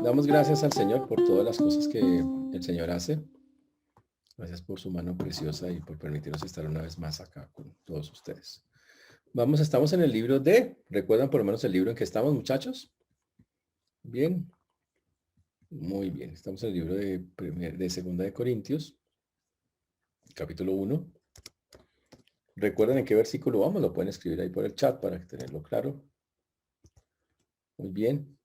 Damos gracias al Señor por todas las cosas que el Señor hace. Gracias por su mano preciosa y por permitirnos estar una vez más acá con todos ustedes. Estamos en el libro ¿recuerdan por lo menos el libro en que estamos, muchachos? Bien, muy bien. Estamos en el libro de Segunda de Corintios, capítulo 1. ¿Recuerdan en qué versículo vamos? Lo pueden escribir ahí por el chat para tenerlo claro. Muy bien.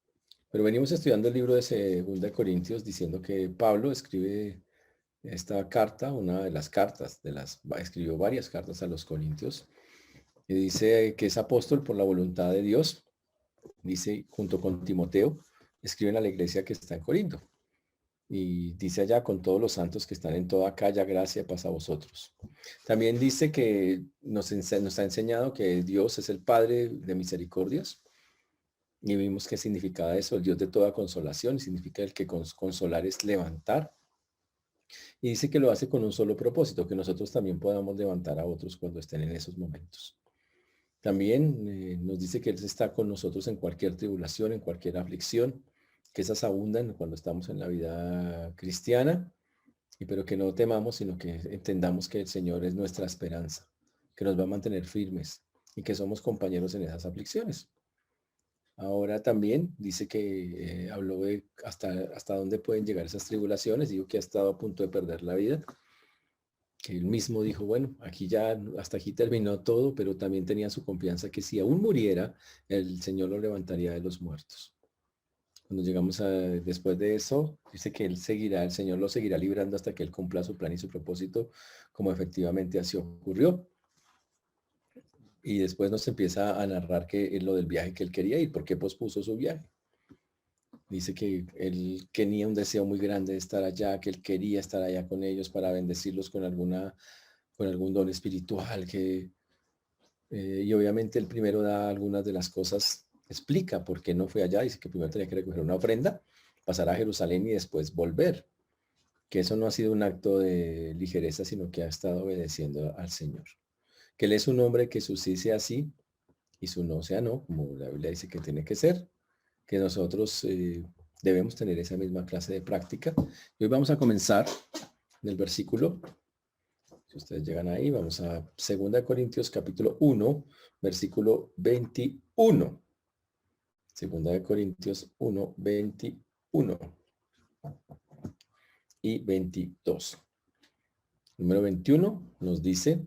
Pero venimos estudiando el libro de Segunda de Corintios diciendo que Pablo escribe esta carta, una de las cartas, escribió varias cartas a los Corintios, y dice que es apóstol por la voluntad de Dios. Dice, junto con Timoteo, escriben a la iglesia que está en Corinto. Y dice allá, con todos los santos que están en toda calle, gracia y paz a vosotros. También dice que nos ha enseñado que Dios es el Padre de misericordias. Y vimos qué significaba eso, el Dios de toda consolación, y significa el que consolar es levantar. Y dice que lo hace con un solo propósito, que nosotros también podamos levantar a otros cuando estén en esos momentos. También nos dice que Él está con nosotros en cualquier tribulación, en cualquier aflicción, que esas abundan cuando estamos en la vida cristiana, pero que no temamos, sino que entendamos que el Señor es nuestra esperanza, que nos va a mantener firmes y que somos compañeros en esas aflicciones. Ahora también dice que habló de hasta dónde pueden llegar esas tribulaciones. Digo que ha estado a punto de perder la vida. Que él mismo dijo, bueno, aquí ya, hasta aquí terminó todo, pero también tenía su confianza que si aún muriera, el Señor lo levantaría de los muertos. Cuando llegamos después de eso, dice que el Señor lo seguirá librando hasta que Él cumpla su plan y su propósito, como efectivamente así ocurrió. Y después nos empieza a narrar que lo del viaje que él quería ir, por qué pospuso su viaje. Dice que él tenía un deseo muy grande de estar allá, que él quería estar allá con ellos para bendecirlos con algún don espiritual, y obviamente el primero da algunas de las cosas, explica por qué no fue allá. Dice que primero tenía que recoger una ofrenda, pasar a Jerusalén y después volver, que eso no ha sido un acto de ligereza, sino que ha estado obedeciendo al Señor. Que Él es un hombre que su sí sea sí y su no sea no, como la Biblia dice que tiene que ser, que nosotros debemos tener esa misma clase de práctica. Y hoy vamos a comenzar del versículo. Si ustedes llegan ahí, vamos a 2 Corintios capítulo 1, versículo 21. 2 Corintios 1, 21 y 22. Número 21 nos dice,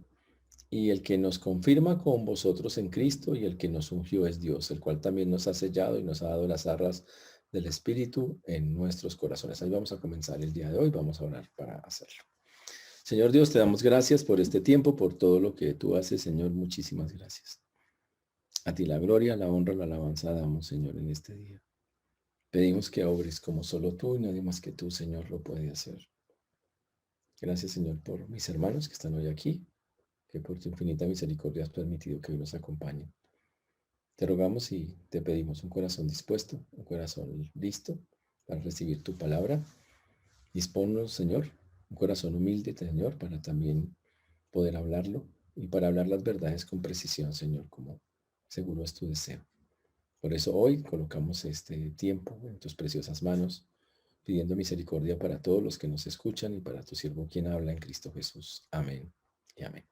y el que nos confirma con vosotros en Cristo y el que nos ungió es Dios, el cual también nos ha sellado y nos ha dado las arras del Espíritu en nuestros corazones. Ahí vamos a comenzar el día de hoy, vamos a orar para hacerlo. Señor Dios, te damos gracias por este tiempo, por todo lo que tú haces, Señor. Muchísimas gracias. A ti la gloria, la honra, la alabanza damos, Señor, en este día. Pedimos que obres como solo tú y nadie más que tú, Señor, lo puede hacer. Gracias, Señor, por mis hermanos que están hoy aquí, que por tu infinita misericordia has permitido que hoy nos acompañen. Te rogamos y te pedimos un corazón dispuesto, un corazón listo para recibir tu palabra. Disponnos, Señor, un corazón humilde, Señor, para también poder hablarlo y para hablar las verdades con precisión, Señor, como seguro es tu deseo. Por eso hoy colocamos este tiempo en tus preciosas manos, pidiendo misericordia para todos los que nos escuchan y para tu siervo quien habla en Cristo Jesús. Amén y amén.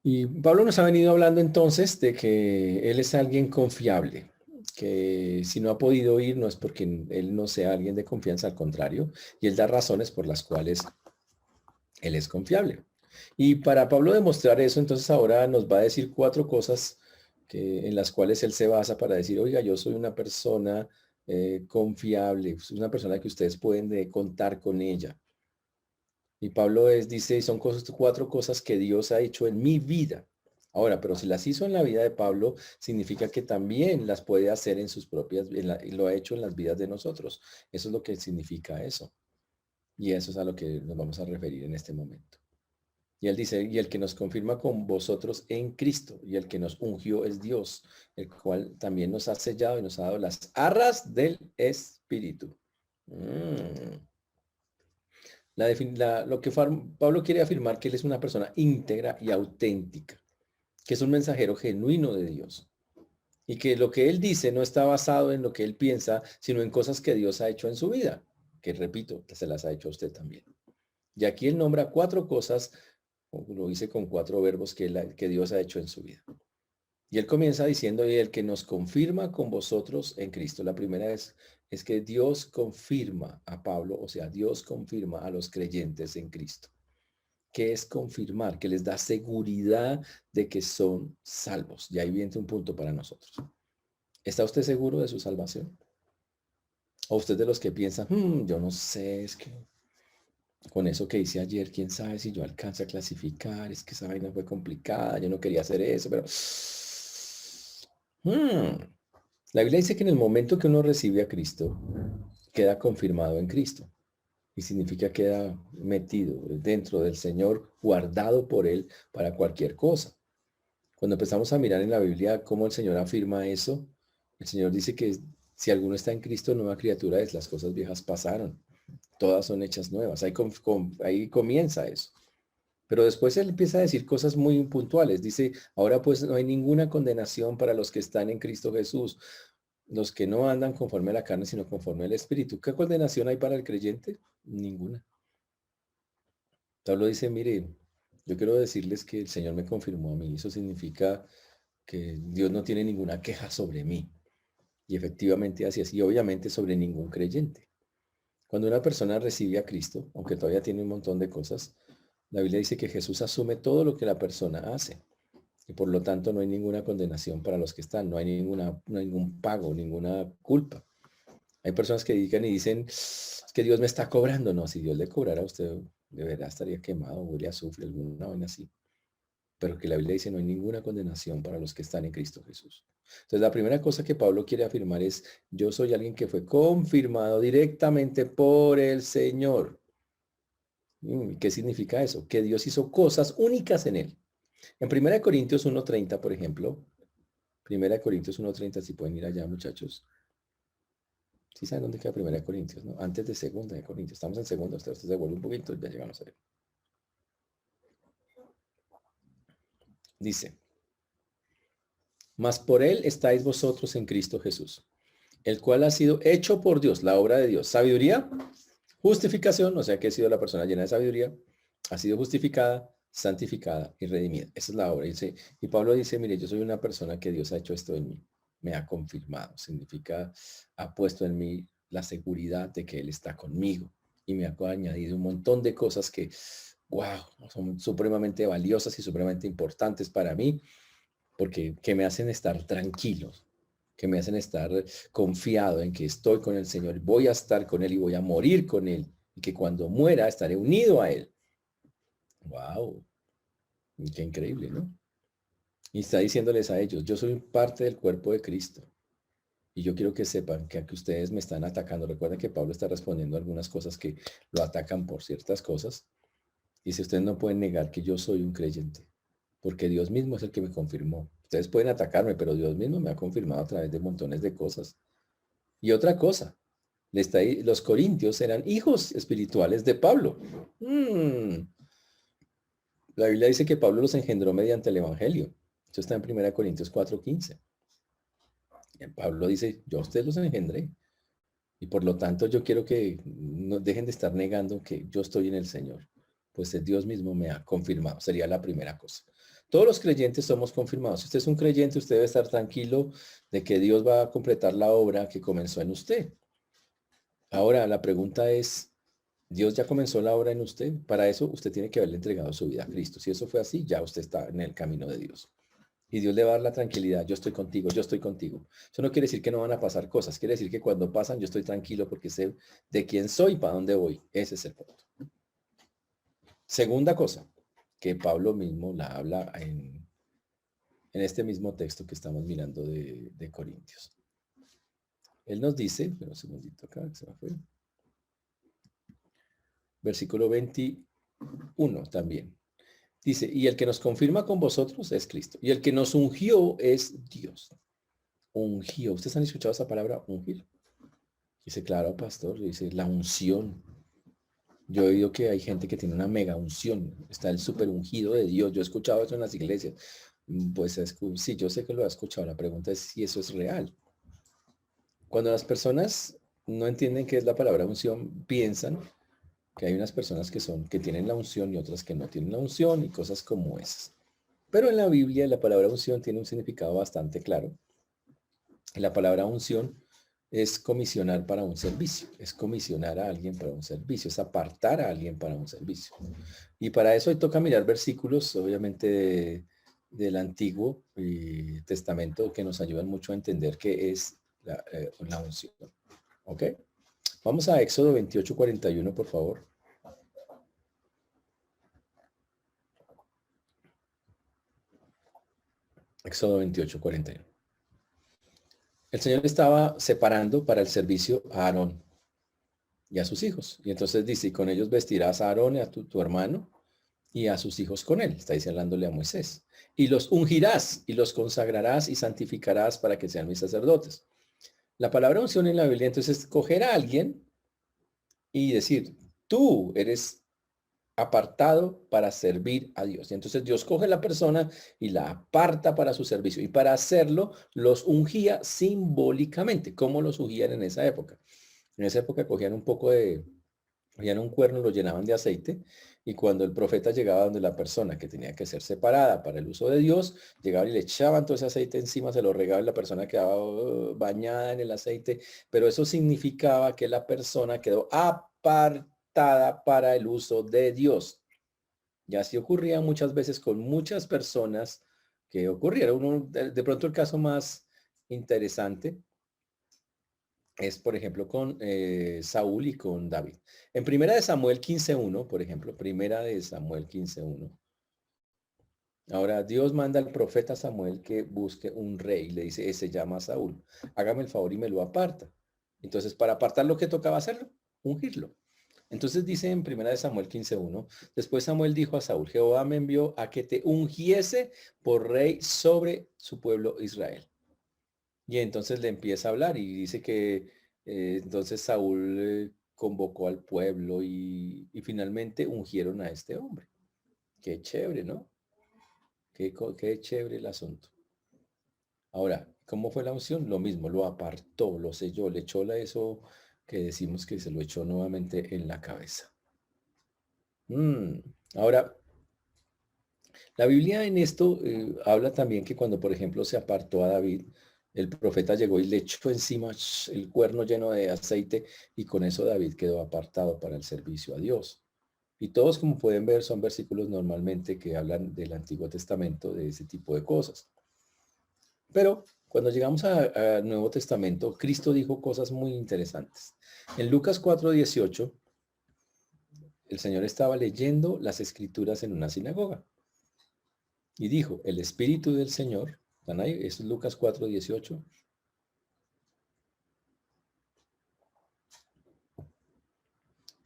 Y Pablo nos ha venido hablando entonces de que él es alguien confiable, que si no ha podido ir no es porque él no sea alguien de confianza, al contrario, y él da razones por las cuales él es confiable. Y para Pablo demostrar eso, entonces ahora nos va a decir 4 cosas en las cuales él se basa para decir, oiga, yo soy una persona confiable, una persona que ustedes pueden contar con ella. Y Pablo dice, son 4 cosas que Dios ha hecho en mi vida. Ahora, pero si las hizo en la vida de Pablo, significa que también las puede hacer en sus propias, y lo ha hecho en las vidas de nosotros. Eso es lo que significa eso. Y eso es a lo que nos vamos a referir en este momento. Y él dice, y el que nos confirma con vosotros en Cristo, y el que nos ungió es Dios, el cual también nos ha sellado y nos ha dado las arras del Espíritu. Lo que Pablo quiere afirmar que él es una persona íntegra y auténtica, que es un mensajero genuino de Dios. Y que lo que él dice no está basado en lo que él piensa, sino en cosas que Dios ha hecho en su vida. Que repito, se las ha hecho a usted también. Y aquí él nombra 4 cosas, lo dice con 4 verbos que Dios ha hecho en su vida. Y él comienza diciendo, y el que nos confirma con vosotros en Cristo. La primera es que Dios confirma a Pablo, o sea, Dios confirma a los creyentes en Cristo. ¿Qué es confirmar? Que les da seguridad de que son salvos. Y ahí viene un punto para nosotros. ¿Está usted seguro de su salvación? ¿O usted de los que piensan, yo no sé, es que con eso que hice ayer, quién sabe si yo alcance a clasificar, es que esa vaina fue complicada, yo no quería hacer eso, pero... La Biblia dice que en el momento que uno recibe a Cristo, queda confirmado en Cristo. Y significa que queda metido dentro del Señor, guardado por Él para cualquier cosa. Cuando empezamos a mirar en la Biblia cómo el Señor afirma eso, el Señor dice que si alguno está en Cristo, nueva criatura es, las cosas viejas pasaron, todas son hechas nuevas. Ahí comienza eso. Pero después Él empieza a decir cosas muy puntuales. Dice, ahora pues no hay ninguna condenación para los que están en Cristo Jesús, los que no andan conforme a la carne, sino conforme al Espíritu. ¿Qué condenación hay para el creyente? Ninguna. Pablo dice, mire, yo quiero decirles que el Señor me confirmó a mí. Eso significa que Dios no tiene ninguna queja sobre mí. Y efectivamente así es. Y obviamente sobre ningún creyente. Cuando una persona recibe a Cristo, aunque todavía tiene un montón de cosas, la Biblia dice que Jesús asume todo lo que la persona hace. Y por lo tanto no hay ninguna condenación para los que están. No hay ningún pago, ninguna culpa. Hay personas que dedican y dicen, es que Dios me está cobrando. No, si Dios le cobrara a usted, de verdad estaría quemado, huele a azufre, alguna vaina así. Pero que la Biblia dice, no hay ninguna condenación para los que están en Cristo Jesús. Entonces, la primera cosa que Pablo quiere afirmar es, yo soy alguien que fue confirmado directamente por el Señor. ¿Qué significa eso? Que Dios hizo cosas únicas en él. En 1 Corintios 1:30, por ejemplo, 1 Corintios 1:30, si pueden ir allá, muchachos. ¿Sí saben dónde queda 1 Corintios, no? Antes de 2 Corintios. Estamos en segunda, usted se devuelve un poquito, ya llegamos a ver. Dice, mas por él estáis vosotros en Cristo Jesús, el cual ha sido hecho por Dios, la obra de Dios. Sabiduría, justificación, o sea que ha sido la persona llena de sabiduría, ha sido justificada, santificada y redimida. Esa es la obra. Y Pablo dice, mire, yo soy una persona que Dios ha hecho esto en mí, me ha confirmado. Significa, ha puesto en mí la seguridad de que Él está conmigo y me ha añadido un montón de cosas que, wow, son supremamente valiosas y supremamente importantes para mí, porque que me hacen estar tranquilos, que me hacen estar confiado en que estoy con el Señor, voy a estar con Él y voy a morir con Él, y que cuando muera estaré unido a Él. Wow, qué increíble, ¿no? Y está diciéndoles a ellos, yo soy parte del cuerpo de Cristo. Y yo quiero que sepan que aunque ustedes me están atacando, recuerden que Pablo está respondiendo a algunas cosas que lo atacan por ciertas cosas. Y si ustedes no pueden negar que yo soy un creyente, porque Dios mismo es el que me confirmó. Ustedes pueden atacarme, pero Dios mismo me ha confirmado a través de montones de cosas. Y otra cosa, los corintios eran hijos espirituales de Pablo. La Biblia dice que Pablo los engendró mediante el Evangelio. Eso está en 1 Corintios 4:15. Pablo dice, yo a ustedes los engendré. Y por lo tanto yo quiero que no dejen de estar negando que yo estoy en el Señor. Pues Dios mismo me ha confirmado. Sería la primera cosa. Todos los creyentes somos confirmados. Si usted es un creyente, usted debe estar tranquilo de que Dios va a completar la obra que comenzó en usted. Ahora, la pregunta es, ¿Dios ya comenzó la obra en usted? Para eso usted tiene que haberle entregado su vida a Cristo. Si eso fue así, ya usted está en el camino de Dios. Y Dios le va a dar la tranquilidad, yo estoy contigo, yo estoy contigo. Eso no quiere decir que no van a pasar cosas, quiere decir que cuando pasan yo estoy tranquilo porque sé de quién soy y para dónde voy. Ese es el punto. Segunda cosa, que Pablo mismo la habla en este mismo texto que estamos mirando de Corintios. Él nos dice, pero un segundito acá, que se me fue. Versículo 21 también. Dice, y el que nos confirma con vosotros es Cristo. Y el que nos ungió es Dios. Ungió. ¿Ustedes han escuchado esa palabra ungir? Dice, claro, pastor. Dice, la unción. Yo he oído que hay gente que tiene una mega unción. Está el súper ungido de Dios. Yo he escuchado eso en las iglesias. Pues sí, yo sé que lo he escuchado. La pregunta es si eso es real. Cuando las personas no entienden qué es la palabra unción, piensan que hay unas personas que tienen la unción y otras que no tienen la unción y cosas como esas. Pero en la Biblia la palabra unción tiene un significado bastante claro. La palabra unción es comisionar para un servicio, es comisionar a alguien para un servicio, es apartar a alguien para un servicio. Y para eso hoy toca mirar versículos, obviamente, del Antiguo Testamento que nos ayudan mucho a entender qué es la unción. ¿Ok? Vamos a Éxodo 28:41, por favor. Éxodo 28:41. El Señor estaba separando para el servicio a Aarón y a sus hijos. Y entonces dice, y con ellos vestirás a Aarón y a tu hermano y a sus hijos con él. Está hablándole a Moisés. Y los ungirás y los consagrarás y santificarás para que sean mis sacerdotes. La palabra unción en la Biblia entonces es coger a alguien y decir, tú eres apartado para servir a Dios. Y entonces Dios coge a la persona y la aparta para su servicio. Y para hacerlo, los ungía simbólicamente. ¿Cómo los ungían en esa época? En esa época cogían un poco de, cogían un cuerno, lo llenaban de aceite. Y cuando el profeta llegaba donde la persona que tenía que ser separada para el uso de Dios, llegaban y le echaban todo ese aceite encima, se lo regaban y la persona quedaba bañada en el aceite. Pero eso significaba que la persona quedó apartada para el uso de Dios. Y así ocurría muchas veces con muchas personas que ocurrieron. De pronto el caso más interesante es, por ejemplo, con Saúl y con David. En Primera de Samuel 15:1, por ejemplo, Primera de Samuel 15:1. Ahora Dios manda al profeta Samuel que busque un rey. Le dice, ese llama a Saúl. Hágame el favor y me lo aparta. Entonces, para apartar lo que tocaba hacerlo, ungirlo. Entonces dice en Primera de Samuel 15:1, después Samuel dijo a Saúl, Jehová me envió a que te ungiese por rey sobre su pueblo Israel. Y entonces le empieza a hablar y dice que entonces Saúl convocó al pueblo y finalmente ungieron a este hombre. Qué chévere, ¿no? Qué chévere el asunto. Ahora, ¿cómo fue la unción? Lo mismo, lo apartó, lo selló, le echó eso que decimos que se lo echó nuevamente en la cabeza. Ahora, la Biblia en esto habla también que cuando, por ejemplo, se apartó a David, el profeta llegó y le echó encima el cuerno lleno de aceite y con eso David quedó apartado para el servicio a Dios. Y todos, como pueden ver, son versículos normalmente que hablan del Antiguo Testamento, de ese tipo de cosas. Pero cuando llegamos al Nuevo Testamento, Cristo dijo cosas muy interesantes. En Lucas 4:18, el Señor estaba leyendo las escrituras en una sinagoga. Y dijo, el Espíritu del Señor, ¿están ahí? Es Lucas 4:18.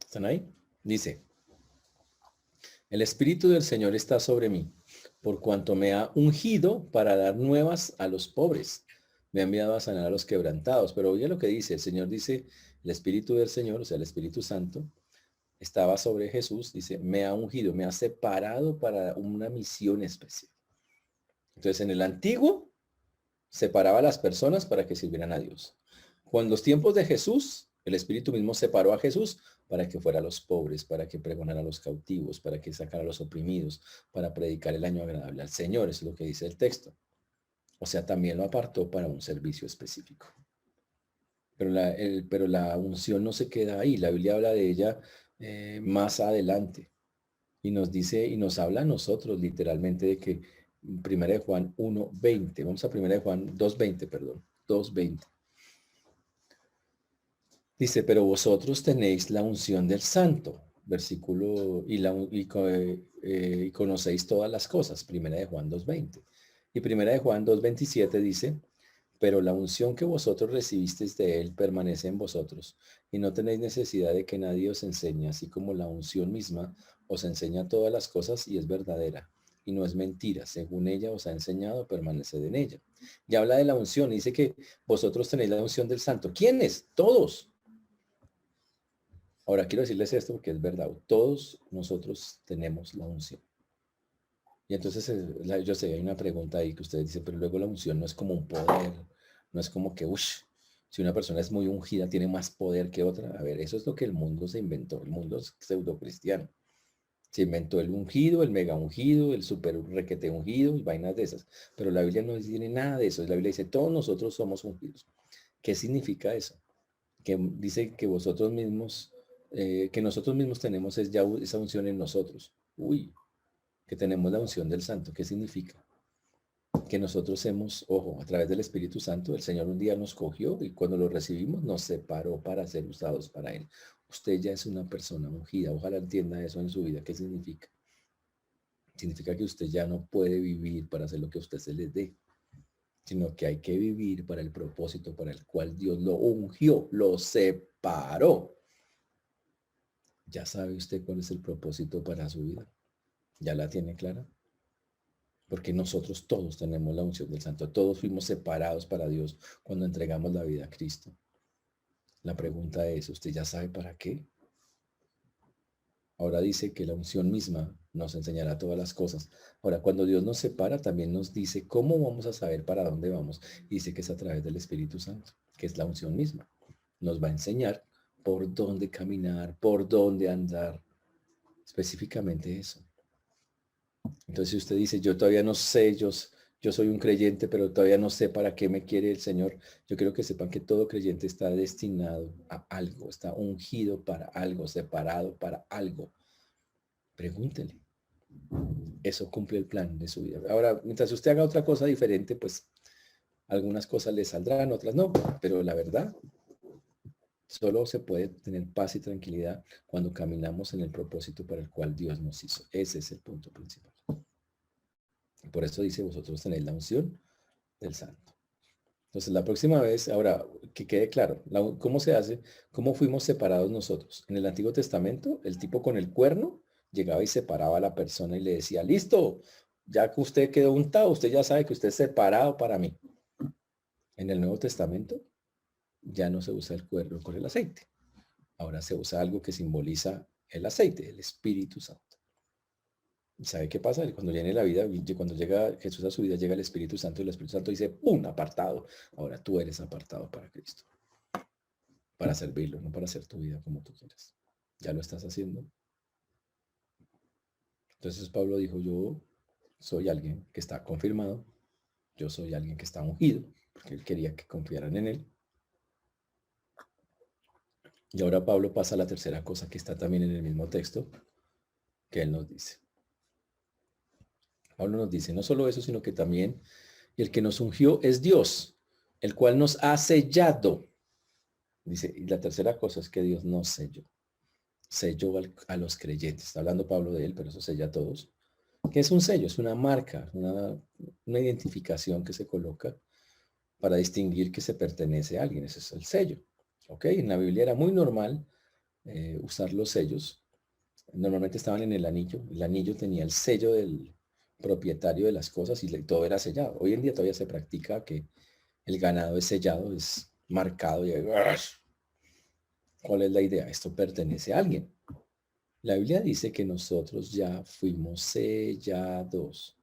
¿Están ahí? Dice, el Espíritu del Señor está sobre mí, por cuanto me ha ungido para dar nuevas a los pobres. Me ha enviado a sanar a los quebrantados. Pero oye lo que dice, el Señor dice, el Espíritu del Señor, o sea, el Espíritu Santo, estaba sobre Jesús, dice, me ha ungido, me ha separado para una misión especial. Entonces, en el antiguo, separaba a las personas para que sirvieran a Dios. Con los tiempos de Jesús, el Espíritu mismo separó a Jesús para que fuera a los pobres, para que pregonara a los cautivos, para que sacara a los oprimidos, para predicar el año agradable al Señor, es lo que dice el texto. O sea, también lo apartó para un servicio específico. Pero la unción no se queda ahí. La Biblia habla de ella más adelante. Y nos dice, y nos habla a nosotros literalmente de que Primera de Juan 1:20, vamos a Primera de Juan 2:20, perdón, 2:20. Dice, pero vosotros tenéis la unción del Santo, versículo, y conocéis todas las cosas, Primera de Juan 2:20. Y Primera de Juan 2:27 dice, pero la unción que vosotros recibisteis de él permanece en vosotros, y no tenéis necesidad de que nadie os enseñe, así como la unción misma os enseña todas las cosas y es verdadera, y no es mentira. Según ella os ha enseñado, permaneced en ella. Y habla de la unción, y dice que vosotros tenéis la unción del Santo. ¿Quiénes? Todos. Ahora quiero decirles esto porque es verdad. Todos nosotros tenemos la unción. Y entonces, yo sé, hay una pregunta ahí que ustedes dicen, pero luego la unción no es como un poder, no es como que, uff, si una persona es muy ungida, tiene más poder que otra. A ver, eso es lo que el mundo se inventó, el mundo es pseudo cristiano. Se inventó el ungido, el mega ungido, el super requete ungido y vainas de esas. Pero la Biblia no tiene nada de eso. La Biblia dice, todos nosotros somos ungidos. ¿Qué significa eso? Que dice que vosotros mismos, que nosotros mismos tenemos es ya esa unción en nosotros. Uy, que tenemos la unción del Santo. ¿Qué significa? Que nosotros hemos, ojo, a través del Espíritu Santo, el Señor un día nos cogió y cuando lo recibimos nos separó para ser usados para Él. Usted ya es una persona ungida. Ojalá entienda eso en su vida. ¿Qué significa? Significa que usted ya no puede vivir para hacer lo que a usted se le dé, sino que hay que vivir para el propósito para el cual Dios lo ungió, lo separó. ¿Ya sabe usted cuál es el propósito para su vida? ¿Ya la tiene clara? Porque nosotros todos tenemos la unción del Santo, todos fuimos separados para Dios cuando entregamos la vida a Cristo. La pregunta es, ¿usted ya sabe para qué? Ahora dice que la unción misma nos enseñará todas las cosas. Ahora, cuando Dios nos separa, también nos dice cómo vamos a saber para dónde vamos. Y dice que es a través del Espíritu Santo, que es la unción misma. Nos va a enseñar por dónde caminar, por dónde andar. Específicamente eso. Entonces, si usted dice, yo todavía no sé, yo soy un creyente, pero todavía no sé para qué me quiere el Señor, yo quiero que sepan que todo creyente está destinado a algo, está ungido para algo, separado para algo. Pregúntele. Eso cumple el plan de su vida. Ahora, mientras usted haga otra cosa diferente, pues algunas cosas le saldrán, otras no, pero la verdad, solo se puede tener paz y tranquilidad cuando caminamos en el propósito para el cual Dios nos hizo. Ese es el punto principal. Y por eso dice, vosotros tenéis la unción del Santo. Entonces, la próxima vez, ahora, que quede claro, ¿cómo se hace? ¿Cómo fuimos separados nosotros? En el Antiguo Testamento, el tipo con el cuerno llegaba y separaba a la persona y le decía, listo, ya que usted quedó untado, usted ya sabe que usted es separado para mí. En el Nuevo Testamento ya no se usa el cuerno con el aceite. Ahora se usa algo que simboliza el aceite, el Espíritu Santo. ¿Y sabe qué pasa? Cuando viene la vida, cuando llega Jesús a su vida, llega el Espíritu Santo y el Espíritu Santo dice, ¡pum!, apartado. Ahora tú eres apartado para Cristo, para servirlo, no para hacer tu vida como tú quieras. Ya lo estás haciendo. Entonces Pablo dijo, yo soy alguien que está confirmado, yo soy alguien que está ungido, porque él quería que confiaran en él. Y ahora Pablo pasa a la tercera cosa que está también en el mismo texto, que él nos dice. Pablo nos dice, no solo eso, sino que también el que nos ungió es Dios, el cual nos ha sellado. Dice, y la tercera cosa es que Dios nos selló. Selló a los creyentes. Está hablando Pablo de él, pero eso sella a todos. ¿Qué es un sello? Es una marca, una identificación que se coloca para distinguir que se pertenece a alguien. Ese es el sello. ¿Ok? En la Biblia era muy normal usar los sellos. Normalmente estaban en el anillo. El anillo tenía el sello del propietario de las cosas y todo era sellado. Hoy en día todavía se practica que el ganado es sellado, es marcado y ¿cuál es la idea? Esto pertenece a alguien. La Biblia dice que nosotros ya fuimos sellados,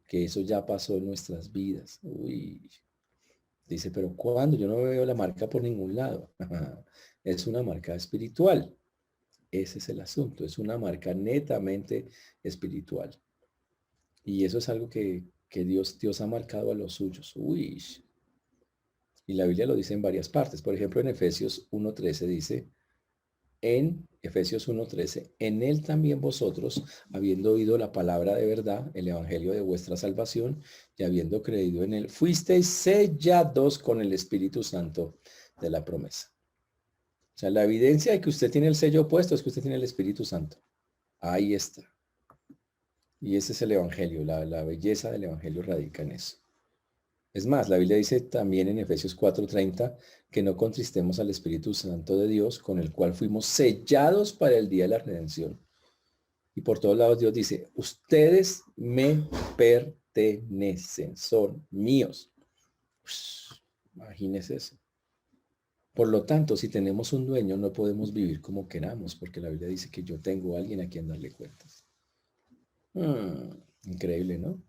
que eso ya pasó en nuestras vidas. Uy, dice, pero ¿cuándo? Yo no veo la marca por ningún lado. Es una marca espiritual. Ese es el asunto. Es una marca netamente espiritual. Y eso es algo que Dios ha marcado a los suyos. Uy. Y la Biblia lo dice en varias partes. Por ejemplo, en Efesios 1:13 dice, en Efesios 1:13, en él también vosotros, habiendo oído la palabra de verdad, el evangelio de vuestra salvación, y habiendo creído en él, fuisteis sellados con el Espíritu Santo de la promesa. O sea, la evidencia de que usted tiene el sello puesto es que usted tiene el Espíritu Santo. Ahí está. Y ese es el evangelio, la belleza del evangelio radica en eso. Es más, la Biblia dice también en Efesios 4:30 que no contristemos al Espíritu Santo de Dios, con el cual fuimos sellados para el día de la redención. Y por todos lados Dios dice, ustedes me pertenecen, son míos. Imagínese eso. Por lo tanto, si tenemos un dueño, no podemos vivir como queramos, porque la Biblia dice que yo tengo a alguien a quien darle cuentas. Increíble, ¿no?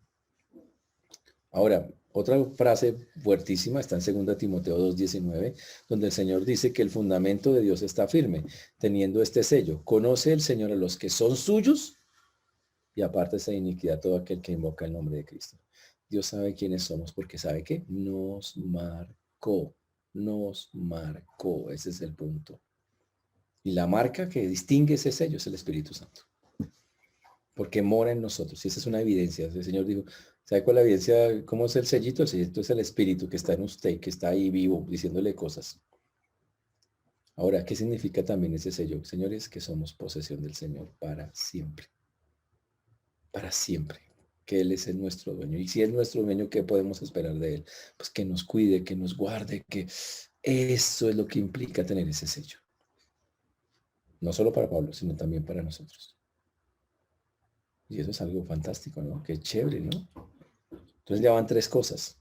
Ahora, otra frase fuertísima está en 2 Timoteo 2:19, donde el Señor dice que el fundamento de Dios está firme, teniendo este sello. Conoce el Señor a los que son suyos y apártese de iniquidad todo aquel que invoca el nombre de Cristo. Dios sabe quiénes somos porque sabe que nos marcó, ese es el punto. Y la marca que distingue ese sello es el Espíritu Santo, porque mora en nosotros. Y esa es una evidencia. El Señor dijo, ¿sabe cuál es la evidencia? ¿Cómo es el sellito? El sellito es el Espíritu que está en usted, que está ahí vivo, diciéndole cosas. Ahora, ¿qué significa también ese sello? Señores, que somos posesión del Señor para siempre. Para siempre. Que Él es nuestro dueño. Y si es nuestro dueño, ¿qué podemos esperar de Él? Pues que nos cuide, que nos guarde, que eso es lo que implica tener ese sello. No solo para Pablo, sino también para nosotros. Y eso es algo fantástico, ¿no? Qué chévere, ¿no? Entonces ya van 3 cosas.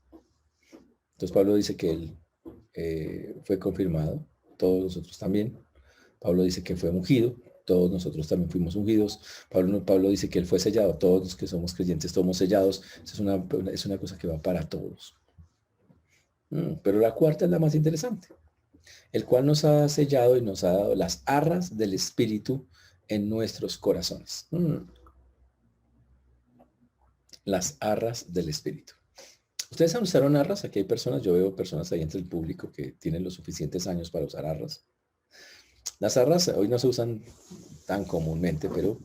Entonces Pablo dice que él fue confirmado, todos nosotros también. Pablo dice que fue ungido, todos nosotros también fuimos ungidos. Pablo dice que él fue sellado, todos los que somos creyentes somos sellados. Eso es una cosa que va para todos. Pero la cuarta es la más interesante, el cual nos ha sellado y nos ha dado las arras del Espíritu en nuestros corazones. Las arras del Espíritu. ¿Ustedes usaron arras? Aquí hay personas, yo veo personas ahí entre el público que tienen los suficientes años para usar arras. Las arras hoy no se usan tan comúnmente, pero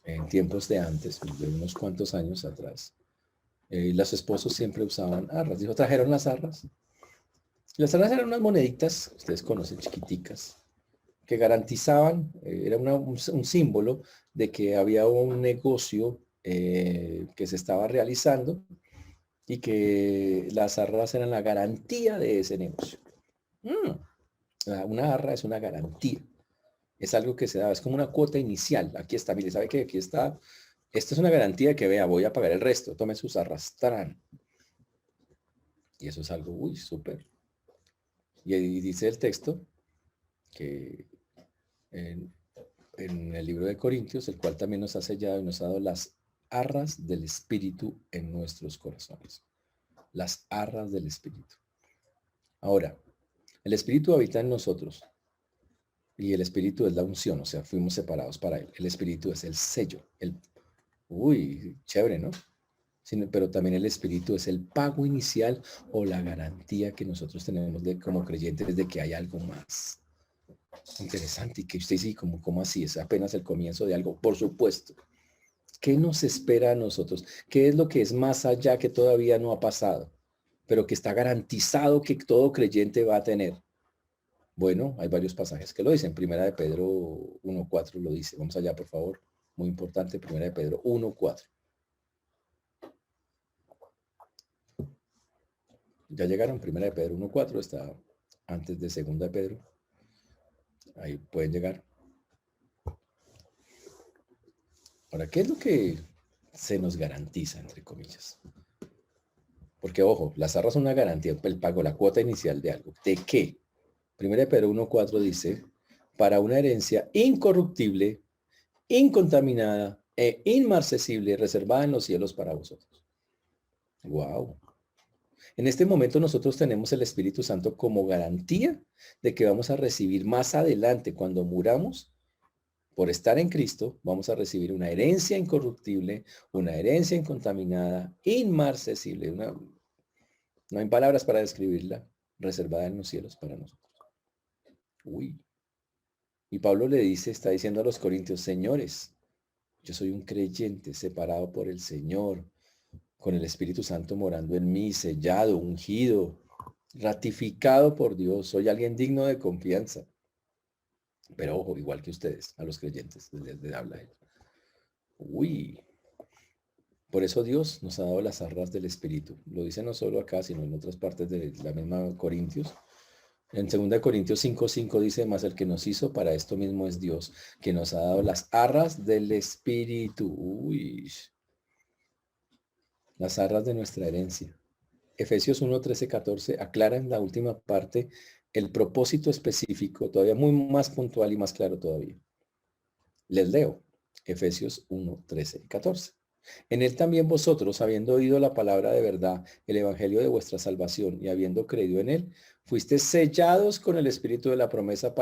en tiempos de antes, de unos cuantos años atrás, los esposos siempre usaban arras. Dijo, trajeron las arras. Las arras eran unas moneditas, ustedes conocen, chiquiticas, que garantizaban, era un símbolo de que había un negocio que se estaba realizando y que las arras eran la garantía de ese negocio. Una arra es una garantía. Es algo que se da, es como una cuota inicial. Aquí está, mire, ¿sabe qué? Aquí está. Esta es una garantía de que, vea, voy a pagar el resto. Tome sus arrastrán. Y eso es algo, uy, súper. Y ahí dice el texto que en el libro de Corintios, el cual también nos ha sellado y nos ha dado las arras del Espíritu en nuestros corazones. Las arras del Espíritu. Ahora, el Espíritu habita en nosotros y el Espíritu es la unción, o sea, fuimos separados para Él. El Espíritu es el sello. Uy, chévere, ¿no? Pero también el Espíritu es el pago inicial o la garantía que nosotros tenemos como creyentes de que hay algo más. Interesante. Y que usted dice, ¿cómo así? Es apenas el comienzo de algo. Por supuesto. ¿Qué nos espera a nosotros? ¿Qué es lo que es más allá que todavía no ha pasado, pero que está garantizado que todo creyente va a tener? Bueno, hay varios pasajes que lo dicen. Primera de Pedro 1:4 lo dice. Vamos allá, por favor. Muy importante, Primera de Pedro 1:4. Ya llegaron, Primera de Pedro 1:4, está antes de Segunda de Pedro. Ahí pueden llegar. Ahora, ¿qué es lo que se nos garantiza, entre comillas? Porque, ojo, las arras son una garantía, el pago, la cuota inicial de algo. ¿De qué? Primera de Pedro 1:4 dice, para una herencia incorruptible, incontaminada e inmarcesible, reservada en los cielos para vosotros. Wow. En este momento nosotros tenemos el Espíritu Santo como garantía de que vamos a recibir más adelante, cuando muramos, por estar en Cristo, vamos a recibir una herencia incorruptible, una herencia incontaminada, inmarcesible, no hay palabras para describirla, reservada en los cielos para nosotros. Uy. Y Pablo le dice, está diciendo a los corintios, señores, yo soy un creyente separado por el Señor, con el Espíritu Santo morando en mí, sellado, ungido, ratificado por Dios. Soy alguien digno de confianza. Pero ojo, igual que ustedes, a los creyentes, les habla él. Uy. Por eso Dios nos ha dado las arras del Espíritu. Lo dice no solo acá, sino en otras partes de la misma Corintios. En 2 Corintios 5:5 dice, más el que nos hizo para esto mismo es Dios, que nos ha dado las arras del Espíritu. Uy. Las arras de nuestra herencia. Efesios 1:13-14 aclara en la última parte el propósito específico, todavía muy más puntual y más claro todavía. Les leo. Efesios 1:13-14. En él también vosotros, habiendo oído la palabra de verdad, el evangelio de vuestra salvación, y habiendo creído en él, fuisteis sellados con el espíritu de la promesa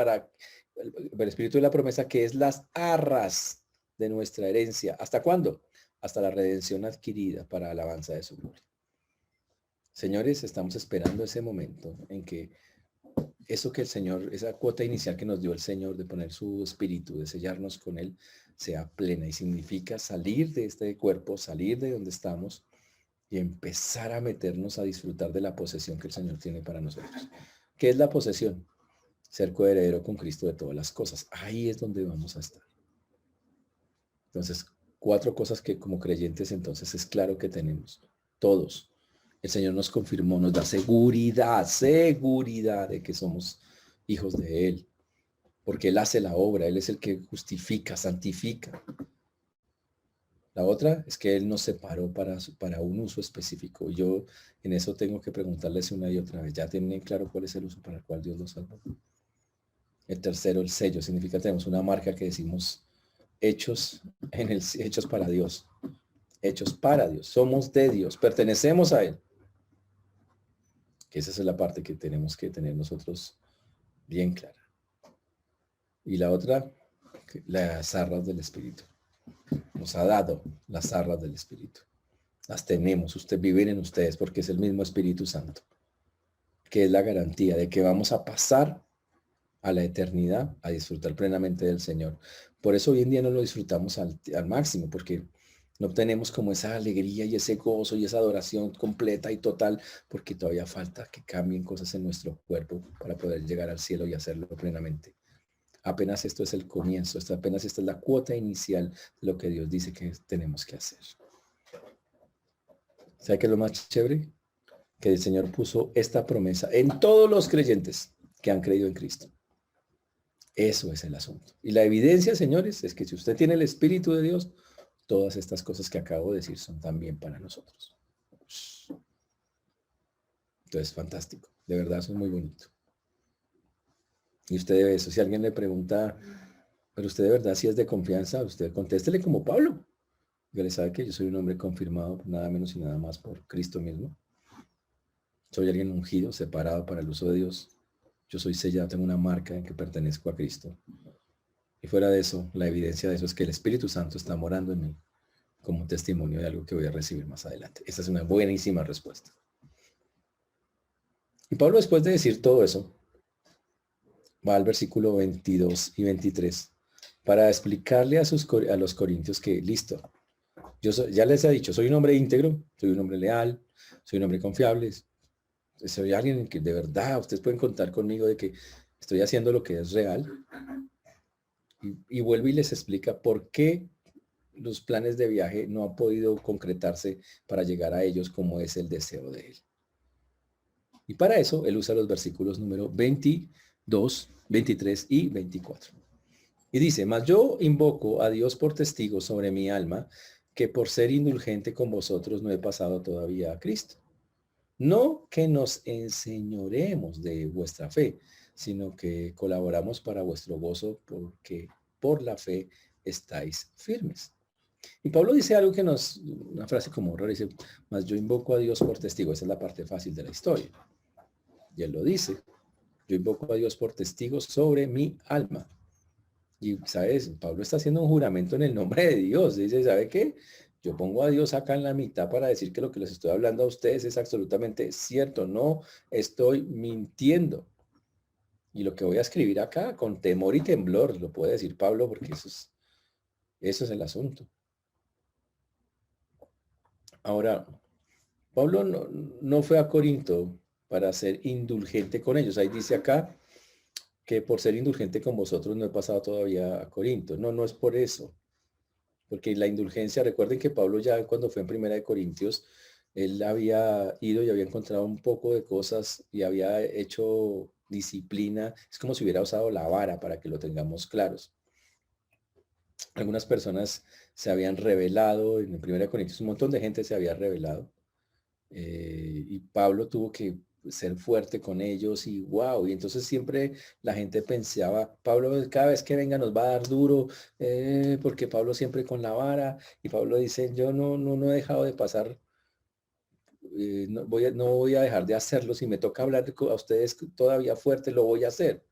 el espíritu de la promesa, que es las arras de nuestra herencia. ¿Hasta cuándo? Hasta la redención adquirida para alabanza de su gloria. Señores, estamos esperando ese momento en que eso que el Señor, esa cuota inicial que nos dio el Señor de poner su espíritu, de sellarnos con él, sea plena, y significa salir de este cuerpo, salir de donde estamos y empezar a meternos a disfrutar de la posesión que el Señor tiene para nosotros. ¿Qué es la posesión? Ser coheredero con Cristo de todas las cosas. Ahí es donde vamos a estar. Entonces, 4 cosas que como creyentes entonces es claro que tenemos. Todos. El Señor nos confirmó, nos da seguridad de que somos hijos de Él. Porque Él hace la obra, Él es el que justifica, santifica. La otra es que Él nos separó para un uso específico. Y yo en eso tengo que preguntarles una y otra vez. ¿Ya tienen claro cuál es el uso para el cual Dios los salvó? El tercero, el sello. Significa que tenemos una marca que decimos hechos para Dios. Hechos para Dios. Somos de Dios. Pertenecemos a Él. Que esa es la parte que tenemos que tener nosotros bien clara. Y la otra, las arras del Espíritu. Nos ha dado las arras del Espíritu. Las tenemos, viven en ustedes, porque es el mismo Espíritu Santo, que es la garantía de que vamos a pasar a la eternidad, a disfrutar plenamente del Señor. Por eso hoy en día no lo disfrutamos al máximo, porque no obtenemos como esa alegría y ese gozo y esa adoración completa y total, porque todavía falta que cambien cosas en nuestro cuerpo para poder llegar al cielo y hacerlo plenamente. Apenas esto es el comienzo, apenas esta es la cuota inicial de lo que Dios dice que tenemos que hacer. ¿Sabe qué es lo más chévere? Que el Señor puso esta promesa en todos los creyentes que han creído en Cristo. Eso es el asunto. Y la evidencia, señores, es que si usted tiene el Espíritu de Dios, todas estas cosas que acabo de decir son también para nosotros. Entonces, fantástico. De verdad, eso es muy bonito. Y usted debe eso. Si alguien le pregunta, pero usted de verdad si es de confianza, usted contéstele como Pablo. Yo le sabe que yo soy un hombre confirmado, nada menos y nada más por Cristo mismo. Soy alguien ungido, separado para el uso de Dios. Yo soy sellado, tengo una marca en que pertenezco a Cristo. Y fuera de eso, la evidencia de eso es que el Espíritu Santo está morando en mí como testimonio de algo que voy a recibir más adelante. Esta es una buenísima respuesta. Y Pablo, después de decir todo eso, va al versículo 22 y 23 para explicarle a los corintios que, listo, ya les he dicho, soy un hombre íntegro, soy un hombre leal, soy un hombre confiable, soy alguien que de verdad ustedes pueden contar conmigo de que estoy haciendo lo que es real. Y vuelve y les explica por qué los planes de viaje no han podido concretarse para llegar a ellos como es el deseo de él. Y para eso él usa los versículos número 22, 23 y 24. Y dice, mas yo invoco a Dios por testigo sobre mi alma, que por ser indulgente con vosotros no he pasado todavía a Cristo. No que nos enseñoremos de vuestra fe, sino que colaboramos para vuestro gozo, porque por la fe estáis firmes. Y Pablo dice algo que una frase como rara, dice, mas yo invoco a Dios por testigo. Esa es la parte fácil de la historia. Y él lo dice, yo invoco a Dios por testigo sobre mi alma. Y, ¿sabes? Pablo está haciendo un juramento en el nombre de Dios. Dice, ¿sabe qué? Yo pongo a Dios acá en la mitad para decir que lo que les estoy hablando a ustedes es absolutamente cierto. No estoy mintiendo. Y lo que voy a escribir acá, con temor y temblor, lo puede decir Pablo, porque eso es el asunto. Ahora, Pablo no fue a Corinto para ser indulgente con ellos. Ahí dice acá que por ser indulgente con vosotros no he pasado todavía a Corinto. No es por eso. Porque la indulgencia, recuerden que Pablo ya cuando fue en Primera de Corintios, él había ido y había encontrado un poco de cosas y había hecho disciplina. Es como si hubiera usado la vara para que lo tengamos claros. Algunas personas se habían revelado, en Primera de Corintios un montón de gente se había revelado. Y Pablo tuvo que ser fuerte con ellos y wow. Y entonces siempre la gente pensaba, Pablo cada vez que venga nos va a dar duro, porque Pablo siempre con la vara. Y Pablo dice, yo no he dejado de pasar, no voy a dejar de hacerlo. Si me toca hablar a ustedes todavía fuerte, lo voy a hacer.